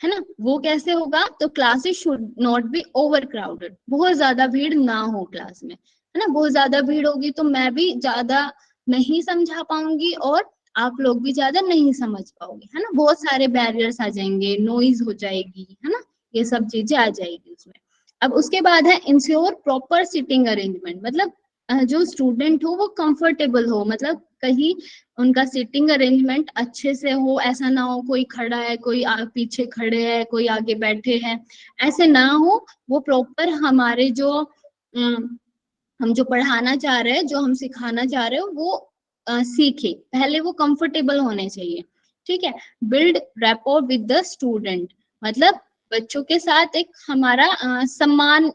A: है ना। वो कैसे होगा, तो classes should not be over crowded, बहुत ज्यादा भीड़ ना हो क्लास में, है ना। बहुत ज्यादा भीड़ होगी तो मैं भी ज्यादा नहीं समझा पाऊंगी और आप लोग भी ज्यादा नहीं समझ पाओगे, है ना। बहुत सारे बैरियर्स आ जाएंगे, नॉइज हो जाएगी, है ना, ये सब चीजें आ जाएगी उसमें। अब उसके बाद है इंश्योर प्रॉपर सिटिंग अरेंजमेंट, मतलब जो स्टूडेंट हो वो कंफर्टेबल हो, मतलब कहीं उनका सीटिंग अरेंजमेंट अच्छे से हो, ऐसा ना हो कोई खड़ा है, कोई पीछे खड़े हैं, कोई आगे बैठे हैं, ऐसे ना हो। वो प्रॉपर हमारे जो हम जो पढ़ाना चाह रहे हैं, जो हम सिखाना चाह रहे हो, वो सीखे, पहले वो कंफर्टेबल होने चाहिए। ठीक है, build rapport with the student, मतलब बच्चों के साथ एक हमारा सम्मान,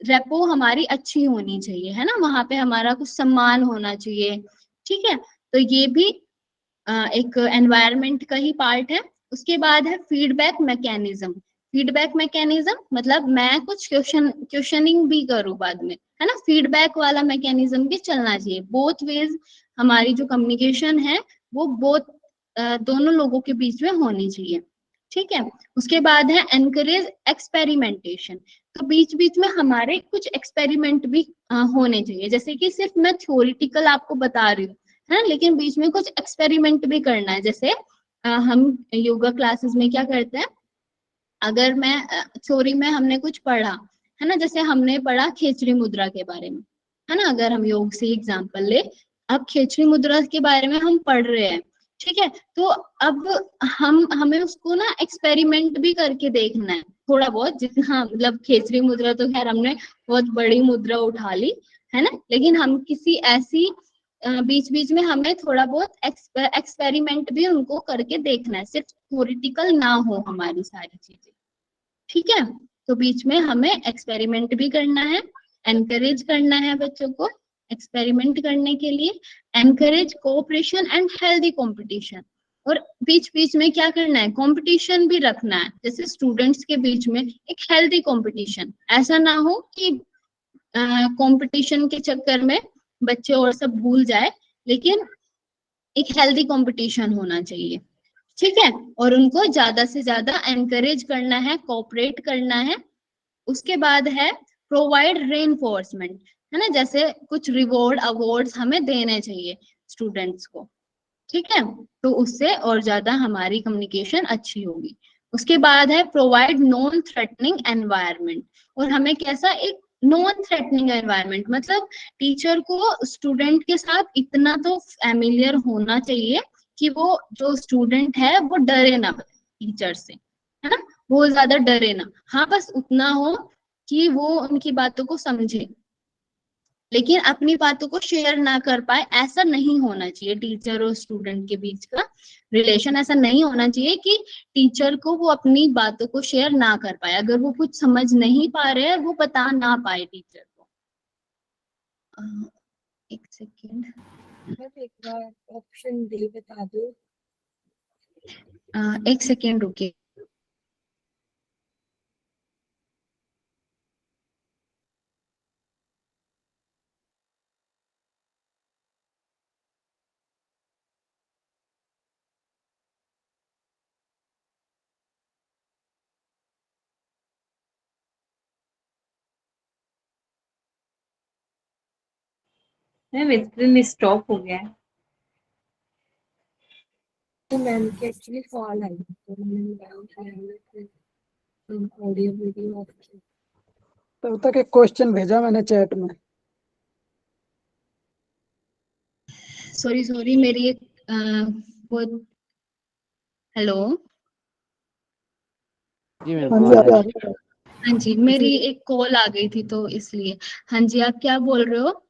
A: रेपो हमारी अच्छी होनी चाहिए, है ना। वहां पे हमारा कुछ सम्मान होना चाहिए। ठीक है, तो ये भी एक एनवायरनमेंट का ही पार्ट है। उसके बाद है फीडबैक मैकेनिज्म। फीडबैक मैकेनिज्म मतलब मैं कुछ क्वेश्चनिंग भी करूँ बाद में, है ना। फीडबैक वाला मैकेनिज्म भी चलना चाहिए, बोथ वेज हमारी जो कम्युनिकेशन है वो बोथ दोनों लोगों के बीच में होनी चाहिए। ठीक है, उसके बाद है एनकरेज एक्सपेरिमेंटेशन, तो बीच बीच में हमारे कुछ एक्सपेरिमेंट भी होने चाहिए, जैसे कि सिर्फ मैं थ्योरिटिकल आपको बता रही हूँ, है, लेकिन बीच में कुछ एक्सपेरिमेंट भी करना है। जैसे हम योगा क्लासेस में क्या करते हैं, अगर मैं थ्योरी में हमने कुछ पढ़ा, है ना, जैसे हमने पढ़ा खेचरी मुद्रा के बारे में, है ना, अगर हम योग से एग्जांपल ले, अब खेचरी मुद्रा के बारे में हम पढ़ रहे हैं। ठीक है, तो अब हमें उसको ना एक्सपेरिमेंट भी करके देखना है थोड़ा बहुत, जितना मतलब खेचरी मुद्रा तो खैर हमने बहुत बड़ी मुद्रा उठा ली, है ना, लेकिन हम किसी ऐसी बीच बीच में हमें थोड़ा बहुत एक्सपेरिमेंट भी उनको करके देखना है, सिर्फ थ्योरिटिकल ना हो हमारी सारी चीजें। ठीक है, तो बीच में हमें एक्सपेरिमेंट भी करना है, एनकरेज करना है बच्चों को एक्सपेरिमेंट करने के लिए, encourage cooperation and healthy competition. और बीच बीच में क्या करना है, कंपटीशन भी रखना है, जैसे स्टूडेंट्स के बीच में एक हेल्दी कंपटीशन, ऐसा ना हो कि कंपटीशन के चक्कर में बच्चे और सब भूल जाए, लेकिन एक हेल्दी कंपटीशन होना चाहिए। ठीक है, और उनको ज्यादा से ज्यादा एनकरेज करना है, कोऑपरेट करना है। उसके बाद है प्रोवाइड रेनफोर्समेंट, है ना, जैसे कुछ रिवॉर्ड अवार्ड्स हमें देने चाहिए स्टूडेंट्स को। ठीक है, तो उससे और ज्यादा हमारी कम्युनिकेशन अच्छी होगी। उसके बाद है प्रोवाइड नॉन थ्रेटनिंग एनवायरनमेंट, और हमें कैसा एक नॉन थ्रेटनिंग एनवायरनमेंट, मतलब टीचर को स्टूडेंट के साथ इतना तो फैमिलियर होना चाहिए कि वो जो स्टूडेंट है वो डरे ना टीचर से, है ना, बहुत ज्यादा डरे ना। हाँ, बस उतना हो कि वो उनकी बातों को समझे, लेकिन अपनी बातों को शेयर ना कर पाए, ऐसा नहीं होना चाहिए। टीचर और स्टूडेंट के बीच का रिलेशन ऐसा नहीं होना चाहिए कि टीचर को वो अपनी बातों को शेयर ना कर पाए, अगर वो कुछ समझ नहीं पा रहे हैं वो बता ना पाए टीचर को। एक सेकेंड,
C: मैम एक बार ऑप्शन डी बता दो।
A: एक सेकेंड रुकिए।
J: मैम स्क्रीन स्टॉप हो गया है।
C: तो मैम की एक्चुअली कॉल आई तो मैंने ऑडियो वीडियो ऑफ की।
F: तब तक एक क्वेश्चन भेजा मैंने चैट में।
A: सॉरी मेरी एक वो, हेलो,
H: जी मैम
F: हाँ जी,
H: आ
F: आप
H: रहा है।
A: हाँ जी, मेरी एक कॉल आ गई थी तो इसलिए। हाँ जी, आप क्या बोल रहे हो?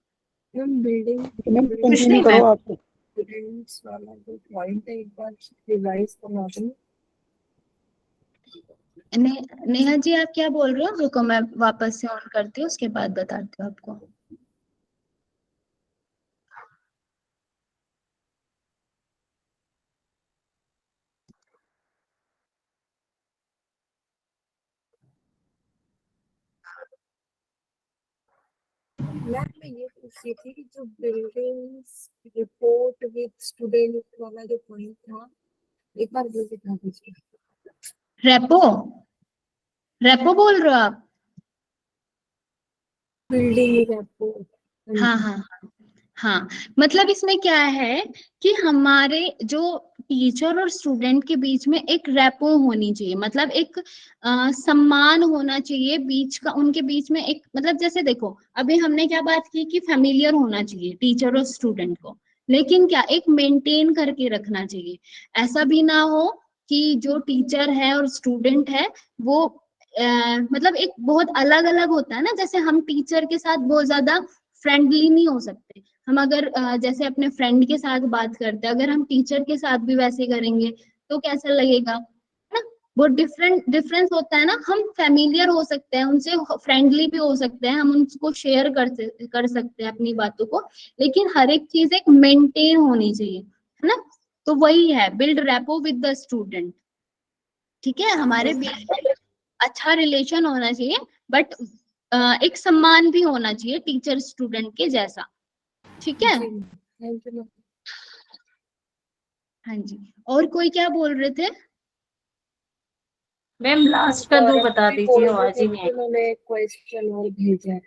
C: मैम बिल्डिंग
F: मैम
J: कुछ
F: कंटिन्यू
J: नहीं
F: करो
J: मैम।
F: आप।
C: स्टूडेंट्स वाला जो पॉइंट है एक बार रिवाइज करवा दूं।
A: नेहा जी, आप क्या बोल रहे हो? रुको, मैं वापस से ऑन करती हूँ, उसके बाद बताती हूँ आपको।
C: मैम मैं ये पूछ रही थी कि जो बिल्डिंग्स रिपोर्ट विद स्टूडेंट वाला जो पॉइंट था एक बार वो दिखा दीजिए।
A: रेपो रेपो बोल रहे हो आप?
C: Building repo.
A: हाँ हाँ हाँ हाँ, मतलब इसमें क्या है कि हमारे जो टीचर और स्टूडेंट के बीच में एक रेपो होनी चाहिए, मतलब एक सम्मान होना चाहिए बीच का, उनके बीच में एक, मतलब जैसे देखो अभी हमने क्या बात की कि फेमिलियर होना चाहिए टीचर और स्टूडेंट को, लेकिन क्या एक मेंटेन करके रखना चाहिए। ऐसा भी ना हो कि जो टीचर है और स्टूडेंट है वो मतलब एक बहुत अलग अलग होता है ना, जैसे हम टीचर के साथ बहुत ज्यादा फ्रेंडली नहीं हो सकते। हम अगर जैसे अपने फ्रेंड के साथ बात करते हैं, अगर हम टीचर के साथ भी वैसे करेंगे तो कैसा लगेगा, है ना? बहुत डिफरेंस होता है ना। हम फेमिलियर हो सकते हैं उनसे, फ्रेंडली भी हो सकते हैं, हम उनको शेयर कर सकते हैं अपनी बातों को, लेकिन हर एक चीज एक मेंटेन होनी चाहिए, है ना? तो वही है, build rapport with the student. ठीक है, हमारे बीच में अच्छा रिलेशन होना चाहिए, बट एक सम्मान भी होना चाहिए टीचर स्टूडेंट के जैसा। ठीक है,
C: जी थैंक यू मैम।
A: हाँ जी। और कोई क्या बोल रहे थे?
J: मैम लास्ट का 2 बता
C: भी
J: दीजिए,
C: बोल रहे
J: आवाज
C: थे
J: ही नहीं
C: कि
J: आई।
C: उन्होंने क्वेश्चन और भेजा है।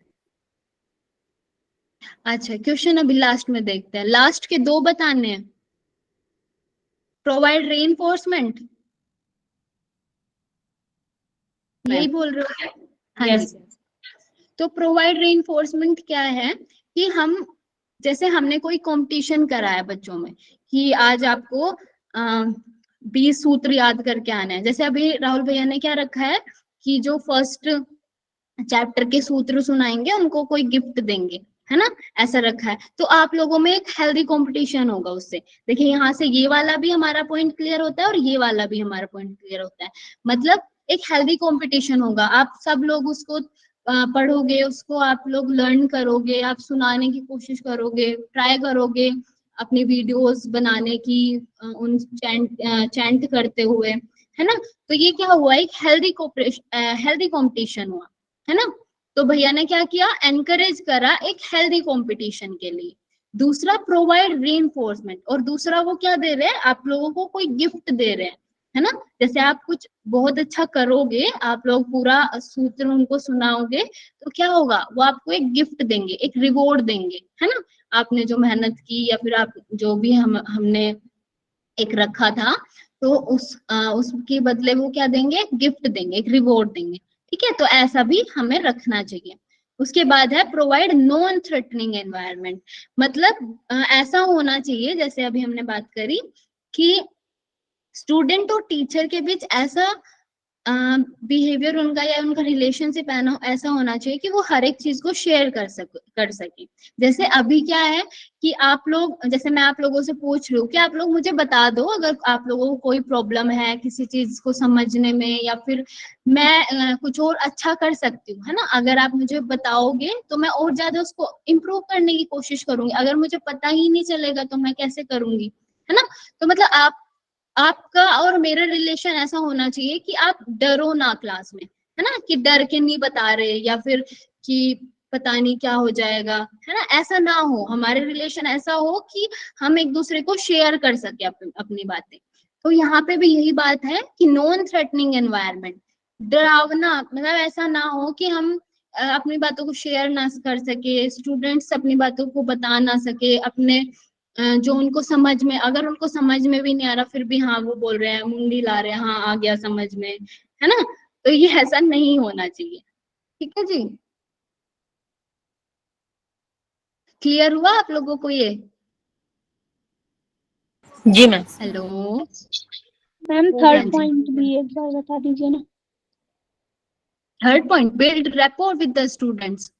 A: अच्छा, क्वेश्चन अभी लास्ट में देखते हैं। लास्ट के 2 बताने हैं। प्रोवाइड रेनफोर्समेंट, यही बोल रहे हो क्या? हाँ जी।
J: यस।
A: तो प्रोवाइड रेनफोर्समेंट क्या है कि हम, जैसे हमने कोई कंपटीशन कराया बच्चों में कि आज आपको 20 सूत्र याद करके आना है, जैसे अभी राहुल भैया ने क्या रखा है कि जो फर्स्ट चैप्टर के सूत्र सुनाएंगे उनको कोई गिफ्ट देंगे, है ना? ऐसा रखा है। तो आप लोगों में एक हेल्दी कंपटीशन होगा उससे। देखिए यहाँ से ये वाला भी हमारा पॉइंट क्लियर होता है और ये वाला भी हमारा पॉइंट क्लियर होता है, मतलब एक हेल्दी कंपटीशन होगा। आप सब लोग उसको पढ़ोगे, उसको आप लोग लर्न करोगे, आप सुनाने की कोशिश करोगे, ट्राई करोगे अपनी वीडियोस बनाने की, उन चैंट करते हुए, है ना? तो ये क्या हुआ, एक हेल्दी कंपटीशन हुआ, है ना? तो भैया ने क्या किया, एनकरेज करा एक हेल्दी कंपटीशन के लिए। दूसरा प्रोवाइड रीइंफोर्समेंट, और दूसरा वो क्या दे रहे हैं, आप लोगों को कोई गिफ्ट दे रहे हैं, है ना? जैसे आप कुछ बहुत अच्छा करोगे, आप लोग पूरा सूत्र उनको सुनाओगे, तो क्या होगा, वो आपको एक गिफ्ट देंगे, एक रिवॉर्ड देंगे, है ना? आपने जो मेहनत की या फिर आप जो भी हमने एक रखा था, तो उसके बदले वो क्या देंगे, गिफ्ट देंगे, एक रिवॉर्ड देंगे। ठीक है, तो ऐसा भी हमें रखना चाहिए। उसके बाद है प्रोवाइड नॉन थ्रेटनिंग एनवायरनमेंट, मतलब ऐसा होना चाहिए, जैसे अभी हमने बात करी कि स्टूडेंट और टीचर के बीच ऐसा बिहेवियर उनका या उनका रिलेशनशिप ऐसा होना चाहिए कि वो हर एक चीज को शेयर कर सके। जैसे अभी क्या है कि आप लोग, जैसे मैं आप लोगों से पूछ रही हूँ कि आप लोग मुझे बता दो अगर आप लोगों को कोई प्रॉब्लम है किसी चीज को समझने में, या फिर मैं कुछ और अच्छा कर सकती हूँ, है ना? अगर आप मुझे बताओगे तो मैं और ज्यादा उसको इम्प्रूव करने की कोशिश करूंगी। अगर मुझे पता ही नहीं चलेगा तो मैं कैसे करूंगी, है ना? तो मतलब आपका और मेरा रिलेशन ऐसा होना चाहिए कि आप डरो ना क्लास में, है ना? कि डर के नहीं बता रहे, या फिर कि पता नहीं क्या हो जाएगा, है ना? ऐसा ना हो, हमारे रिलेशन ऐसा हो कि हम एक दूसरे को शेयर कर सके अपनी बातें। तो यहाँ पे भी यही बात है कि नॉन थ्रेटनिंग एनवायरनमेंट, डरावना, मतलब ऐसा ना हो कि हम अपनी बातों को शेयर ना कर सके, स्टूडेंट्स अपनी बातों को बता ना सके, अपने जो उनको समझ में, अगर उनको समझ में भी नहीं आ रहा फिर भी हाँ वो बोल रहे हैं, मुंडी ला रहे हैं, हाँ आ गया समझ में, है ना। तो ये ऐसा नहीं होना चाहिए। ठीक है जी, क्लियर हुआ आप लोगों को ये?
J: जी मैम।
A: हेलो
K: मैम
A: हाँ
K: थर्ड
A: जी,
K: पॉइंट भी एक बार बता दीजिए ना।
A: Third point, build rapport with the students,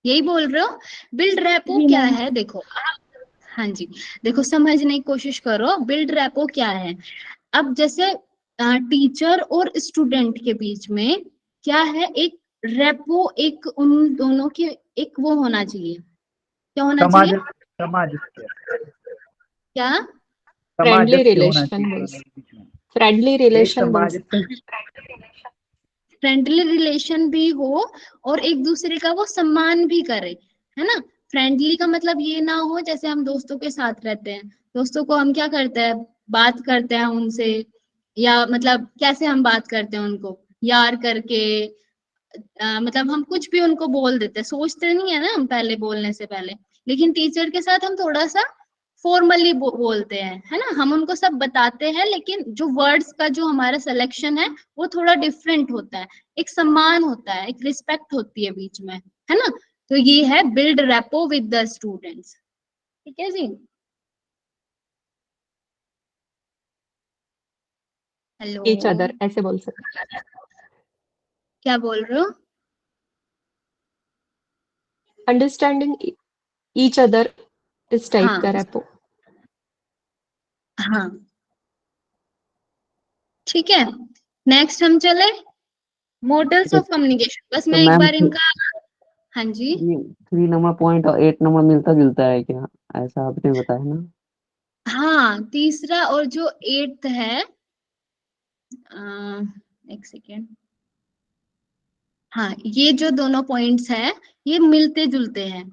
A: यही बोल रहे हो? बिल्ड रैपो
K: जी
A: क्या
K: मैम।
A: है, देखो आप, हाँ जी, देखो समझने की कोशिश करो, बिल्ड रैपो क्या है। अब जैसे टीचर और स्टूडेंट के बीच में क्या है, एक रेपो, एक उन दोनों की एक वो होना चाहिए, क्या होना
G: समाज
A: चाहिए,
G: सामंजस्य
A: क्या?
I: फ्रेंडली
G: सामंजस्य होना
I: रिलेशन
G: चाहिए
I: बोल
G: दोनों के बीच में।
I: फ्रेंडली
G: एक
I: रिलेशन बोल
G: सामंजस्य
A: फ्रेंडली रिलेशन भी हो और एक दूसरे का वो सम्मान भी करे, है ना। फ्रेंडली का मतलब ये ना हो जैसे हम दोस्तों के साथ रहते हैं, दोस्तों को हम क्या करते हैं, बात करते हैं उनसे, या मतलब कैसे हम बात करते हैं उनको, यार करके, मतलब हम कुछ भी उनको बोल देते हैं, सोचते नहीं है ना हम पहले बोलने से पहले। लेकिन टीचर के साथ हम थोड़ा सा फॉर्मली बोलते हैं, है ना, हम उनको सब बताते हैं, लेकिन जो वर्ड्स का जो हमारा सिलेक्शन है वो थोड़ा डिफरेंट होता है, एक सम्मान होता है, एक रिस्पेक्ट होती है बीच में, है ना। तो ये है build rapport with the students. ठीक है जी, हेलो
I: ईच अदर ऐसे बोल सकते हैं।
A: क्या बोल रहे हो?
I: अंडरस्टैंडिंग ईच अदर इस टाइप का
A: हाँ
I: रैपो।
A: हाँ, ठीक है। नेक्स्ट हम चले मॉडल्स
H: तो,
A: ऑफ कम्युनिकेशन, बस
H: तो
A: मैं एक
H: मैम
A: बार इनका, हाँ जी,
H: 3 नंबर पॉइंट और 8 नंबर मिलता जुलता है क्या, ऐसा आपने बताया ना।
A: हाँ तीसरा और जो एट्थ है, एक सेकेंड, हाँ ये जो दोनों पॉइंट्स है ये मिलते जुलते हैं,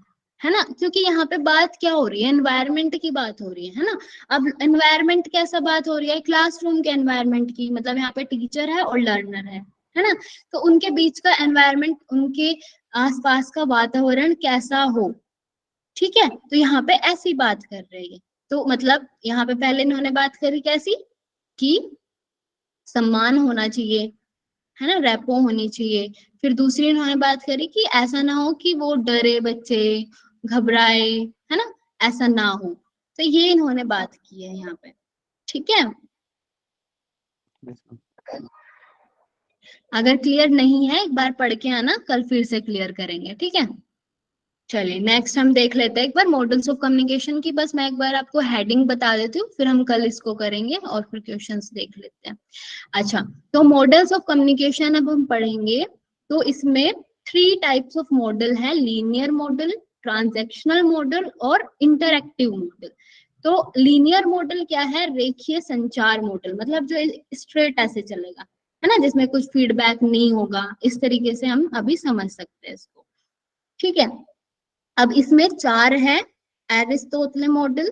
A: है ना, क्योंकि यहाँ पे बात क्या हो रही है, एनवायरनमेंट की बात हो रही है ना। अब एनवायरनमेंट कैसा बात हो रही है, क्लासरूम के एनवायरनमेंट की, मतलब यहाँ पे टीचर है और लर्नर है ना। तो उनके बीच का एनवायरनमेंट, उनके आसपास का वातावरण कैसा हो, ठीक है। तो यहाँ पे ऐसी बात कर रही है, तो मतलब यहाँ पे पहले इन्होंने बात करी कैसी, कि सम्मान होना चाहिए, है ना, रेपो होनी चाहिए। फिर दूसरी इन्होंने बात करी कि ऐसा ना हो कि वो डरे बच्चे, घबराए, है ना, ऐसा ना हो। तो ये इन्होंने बात की है यहाँ पे। ठीक है, अगर क्लियर नहीं है एक बार पढ़ के आना, कल फिर से क्लियर करेंगे, ठीक है। चलिए नेक्स्ट हम देख लेते हैं एक बार मॉडल्स ऑफ कम्युनिकेशन की, बस मैं एक बार आपको हेडिंग बता देती हूँ, फिर हम कल इसको करेंगे और फिर क्वेश्चंस देख लेते हैं। अच्छा, तो मॉडल्स ऑफ कम्युनिकेशन अब हम पढ़ेंगे, तो इसमें 3 टाइप्स ऑफ मॉडल है, लीनियर मॉडल, ट्रांजैक्शनल मॉडल और इंटरएक्टिव मॉडल। तो लीनियर मॉडल क्या है, रेखीय संचार मॉडल, मतलब जो स्ट्रेट ऐसे चलेगा, है ना, जिसमें कुछ फीडबैक नहीं होगा, इस तरीके से हम अभी समझ सकते हैं इसको। ठीक है, अब इसमें 4 है, Aristotle model,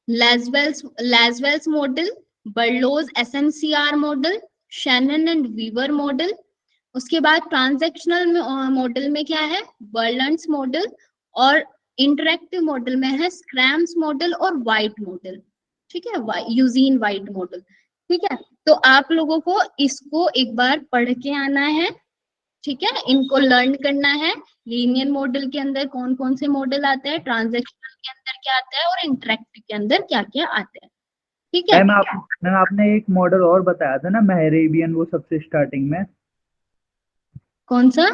A: Lasswell's model, Berlo's SMCR model, Shannon and Weaver model. उसके बाद ट्रांजैक्शनल मॉडल में क्या है, बर्लन्स मॉडल, और इंटरैक्टिव मॉडल में है स्क्रैम्स मॉडल और वाइट मॉडल। ठीक है, यूजीन वाइट मॉडल। ठीक है, तो आप लोगों को इसको एक बार पढ़ के आना है, ठीक है, इनको लर्न करना है। लीनियर मॉडल के अंदर कौन कौन से मॉडल आते हैं, ट्रांजैक्शनल के अंदर क्या आता है, और इंटरैक्टिव के अंदर क्या क्या आता है। ठीक है,
G: मैम आपने एक मॉडल और बताया था ना, मेहरेबियन, वो सबसे स्टार्टिंग में
A: कौन सा?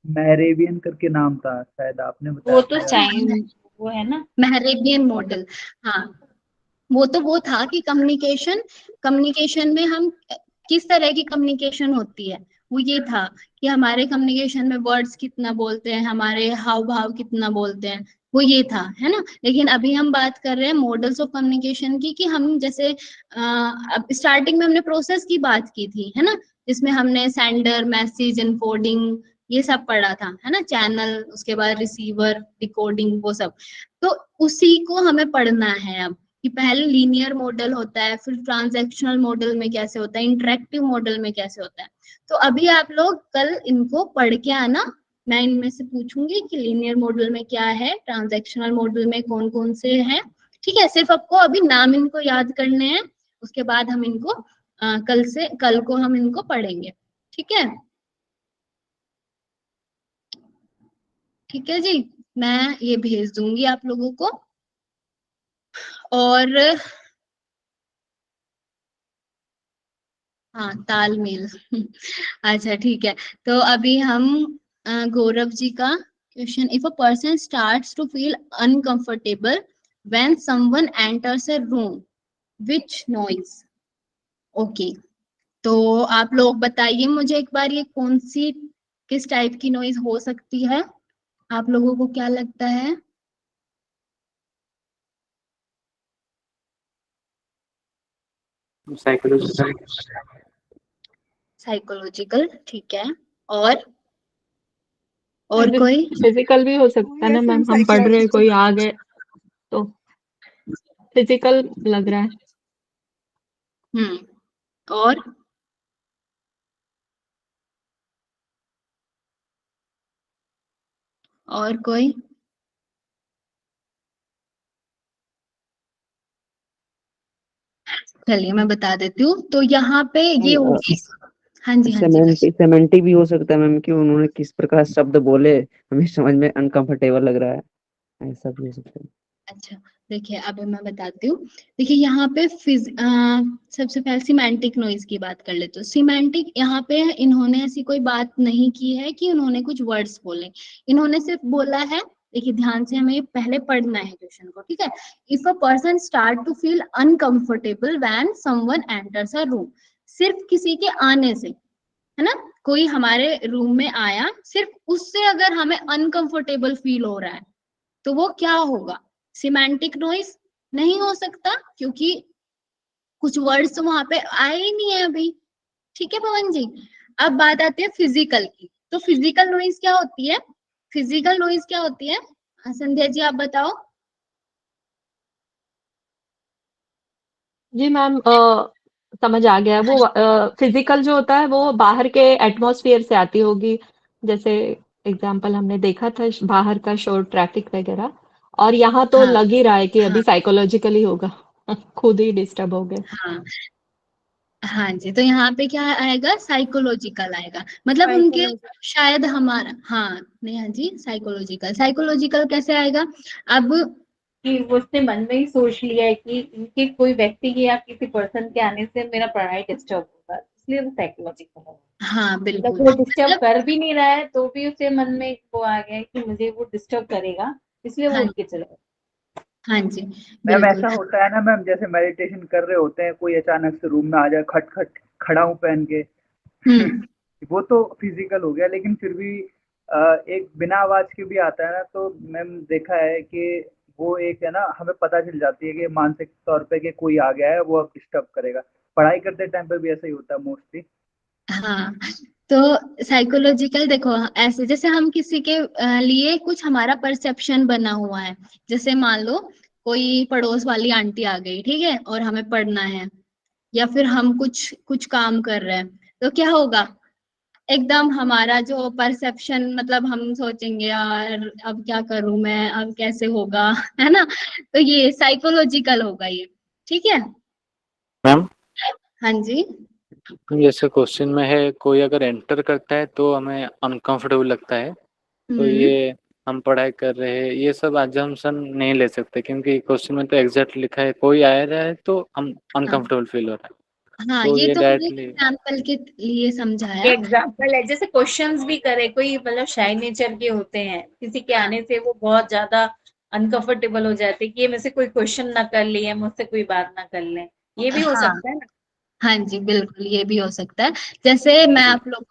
G: मेहरेबियन करके नाम था शायद, आपने
J: वो
G: बताया
J: तो
G: था यार।
J: चाइनीज वो है ना।
A: मेहरेबियन मॉडल, हाँ वो तो वो था कि कम्युनिकेशन, कम्युनिकेशन में हम किस तरह की कम्युनिकेशन होती है, वो ये था कि हमारे कम्युनिकेशन में वर्ड्स कितना बोलते हैं, हमारे हाव भाव कितना बोलते हैं, वो ये था, है ना। लेकिन अभी हम बात कर रहे हैं मॉडल्स ऑफ कम्युनिकेशन की, कि हम जैसे अब स्टार्टिंग में हमने प्रोसेस की बात की थी, है ना, जिसमें हमने सेंडर, मैसेज, एनकोडिंग, ये सब पढ़ा था, है ना, चैनल, उसके बाद रिसीवर, डिकोडिंग, वो सब। तो उसी को हमें पढ़ना है अब, कि पहले लीनियर मॉडल होता है, फिर ट्रांजैक्शनल मॉडल में कैसे होता है, इंटरेक्टिव मॉडल में कैसे होता है। तो अभी आप लोग कल इनको पढ़ के आना, मैं इनमें से पूछूंगी कि लीनियर मॉडल में क्या है, ट्रांजैक्शनल मॉडल में कौन कौन से हैं। ठीक है, सिर्फ आपको अभी नाम इनको याद करने हैं, उसके बाद हम इनको कल को हम इनको पढ़ेंगे। ठीक है, ठीक है जी, मैं ये भेज दूंगी आप लोगों को। और हाँ, तालमेल अच्छा ठीक है, तो अभी हम गौरव जी का question, if a person starts to feel uncomfortable when someone enters a room, which noise. Okay, तो आप लोग बताइए मुझे एक बार, ये कौन सी किस टाइप की नॉइज हो सकती है, आप लोगों को क्या लगता है। साइकोलॉजिकल, ठीक है, और कोई।
I: फिजिकल भी हो सकता है ना
C: Yes,
I: मैम,
C: ma'am,
I: हम पढ़ रहे हैं
C: psychological.
I: कोई आ गए तो फिजिकल लग रहा है।
A: और कोई। चलिए मैं बता देती हूँ, तो यहाँ पे ये होगी। हाँ जी, हाँ जी।
H: सेमेंटिक भी हो सकता है मैम, कि उन्होंने किस प्रकार शब्द बोले हमें समझ में अनकंफर्टेबल लग रहा है, ऐसा भी हो सकता है।
A: अच्छा, देखिए अब मैं बताती हूँ। देखिए यहाँ पे सबसे पहले सिमेंटिक नॉइज की बात कर लेते हैं। सिमेंटिक यहाँ पे इन्होंने ऐसी कोई बात नहीं की है कि उन्होंने कुछ वर्ड्स बोले, इन्होंने सिर्फ बोला है, देखिए ध्यान से हमें पहले पढ़ना है क्वेश्चन को, ठीक है। If a person start to feel uncomfortable when someone enters a room, सिर्फ किसी के आने से, है ना, कोई हमारे रूम में आया, सिर्फ उससे अगर हमें अनकंफर्टेबल फील हो रहा है, तो वो क्या होगा, सिमेंटिक नॉइज नहीं हो सकता, क्योंकि कुछ वर्ड्स वहां पे आए ही नहीं है अभी। ठीक है पवन जी, अब बात आती है फिजिकल की। तो फिजिकल नॉइज क्या होती है, फिजिकल नॉइज क्या होती है, संध्या जी आप बताओ।
I: जी मैम, समझ आ गया। वो फिजिकल जो होता है वो बाहर के एटमॉस्फेयर से आती होगी, जैसे एग्जांपल हमने देखा था बाहर का शोर ट्रैफिक वगैरह, और यहाँ तो
A: हाँ,
I: लग ही रहा है कि अभी
A: हाँ,
I: साइकोलॉजिकली होगा खुद ही डिस्टर्ब हो गए।
A: हाँ, हाँ जी, तो यहाँ पे क्या आएगा, साइकोलॉजिकल आएगा, मतलब उनके
C: Psychological.
A: शायद हमारा, हाँ नहीं, हाँ जी, साइकोलॉजिकल। साइकोलॉजिकल कैसे आएगा, अब
J: कि वो उसने मन में ही सोच लिया है कि इनके कोई व्यक्ति के या किसी पर्सन के आने से मेरा पढ़ाई डिस्टर्ब होगा, इसलिए वो साइकोलॉजिकल है।
A: हाँ
J: मतलब
A: बिल्कुल,
J: वो डिस्टर्ब
A: मतलब
J: कर भी नहीं रहा है तो भी उसे मन में वो आ गया है कि मुझे वो डिस्टर्ब करेगा, इसलिए वो
A: हाँ,
J: उठ के चला गया।
A: हाँ जी,
G: मैम
A: बिल्कुल।
G: ऐसा होता है ना मैम, जैसे मेडिटेशन कर रहे होते हैं, कोई अचानक से रूम में आ जाए, खट खट खड़ा हूँ पहन के वो तो फिजिकल हो गया, लेकिन फिर भी एक बिना आवाज के भी आता है ना, तो मैम देखा है कि वो एक है ना, हमें पता चल जाती है कि मानसिक तौर पे कि कोई आ गया है, वो अब डिस्टर्ब करेगा। पढ़ाई करते टाइम पे भी ऐसा ही होता है मोस्टली।
A: हाँ, तो साइकोलॉजिकल देखो, ऐसे जैसे हम किसी के लिए कुछ हमारा परसेप्शन बना हुआ है, जैसे मान लो कोई पड़ोस वाली आंटी आ गई, ठीक है, और हमें पढ़ना है, या फिर हम कुछ कुछ काम कर रहे हैं, तो क्या होगा, एकदम हमारा जो परसेप्शन, मतलब हम सोचेंगे यार अब क्या करूं मैं, अब कैसे होगा है ना, तो ये साइकोलॉजिकल होगा ये। ठीक है,
B: मैम
A: हाँ जी।
B: जैसे क्वेश्चन में है, कोई अगर एंटर करता है तो हमें अनकंफर्टेबल लगता है, तो
A: हम्म,
B: ये हम पढ़ाई कर रहे हैं, ये सब अजम्पशन नहीं ले सकते, क्योंकि क्वेश्चन में तो एग्जैक्ट लिखा है कोई आया रहा है तो हम
A: हाँ,
B: अनकंफर्टेबल फील हो रहा है,
A: हाँ,
B: तो
A: ये
B: ये
A: तो मैंने
B: डायरेक्टली।
A: एग्जाम्पल के लिए समझाया।
J: एग्जाम्पल है, जैसे क्वेश्चंस भी करे कोई, मतलब शाय नेचर के होते हैं, किसी के
A: हाँ,
J: आने से वो बहुत ज्यादा अनकंफर्टेबल हो जाते हैं कि ये मेरे से कोई क्वेश्चन ना कर ले या मुझसे कोई बात ना कर ले, ये भी हो
A: हाँ,
J: सकता है ना।
A: हाँ जी, बिल्कुल ये भी हो सकता है। जैसे मैं आप लोग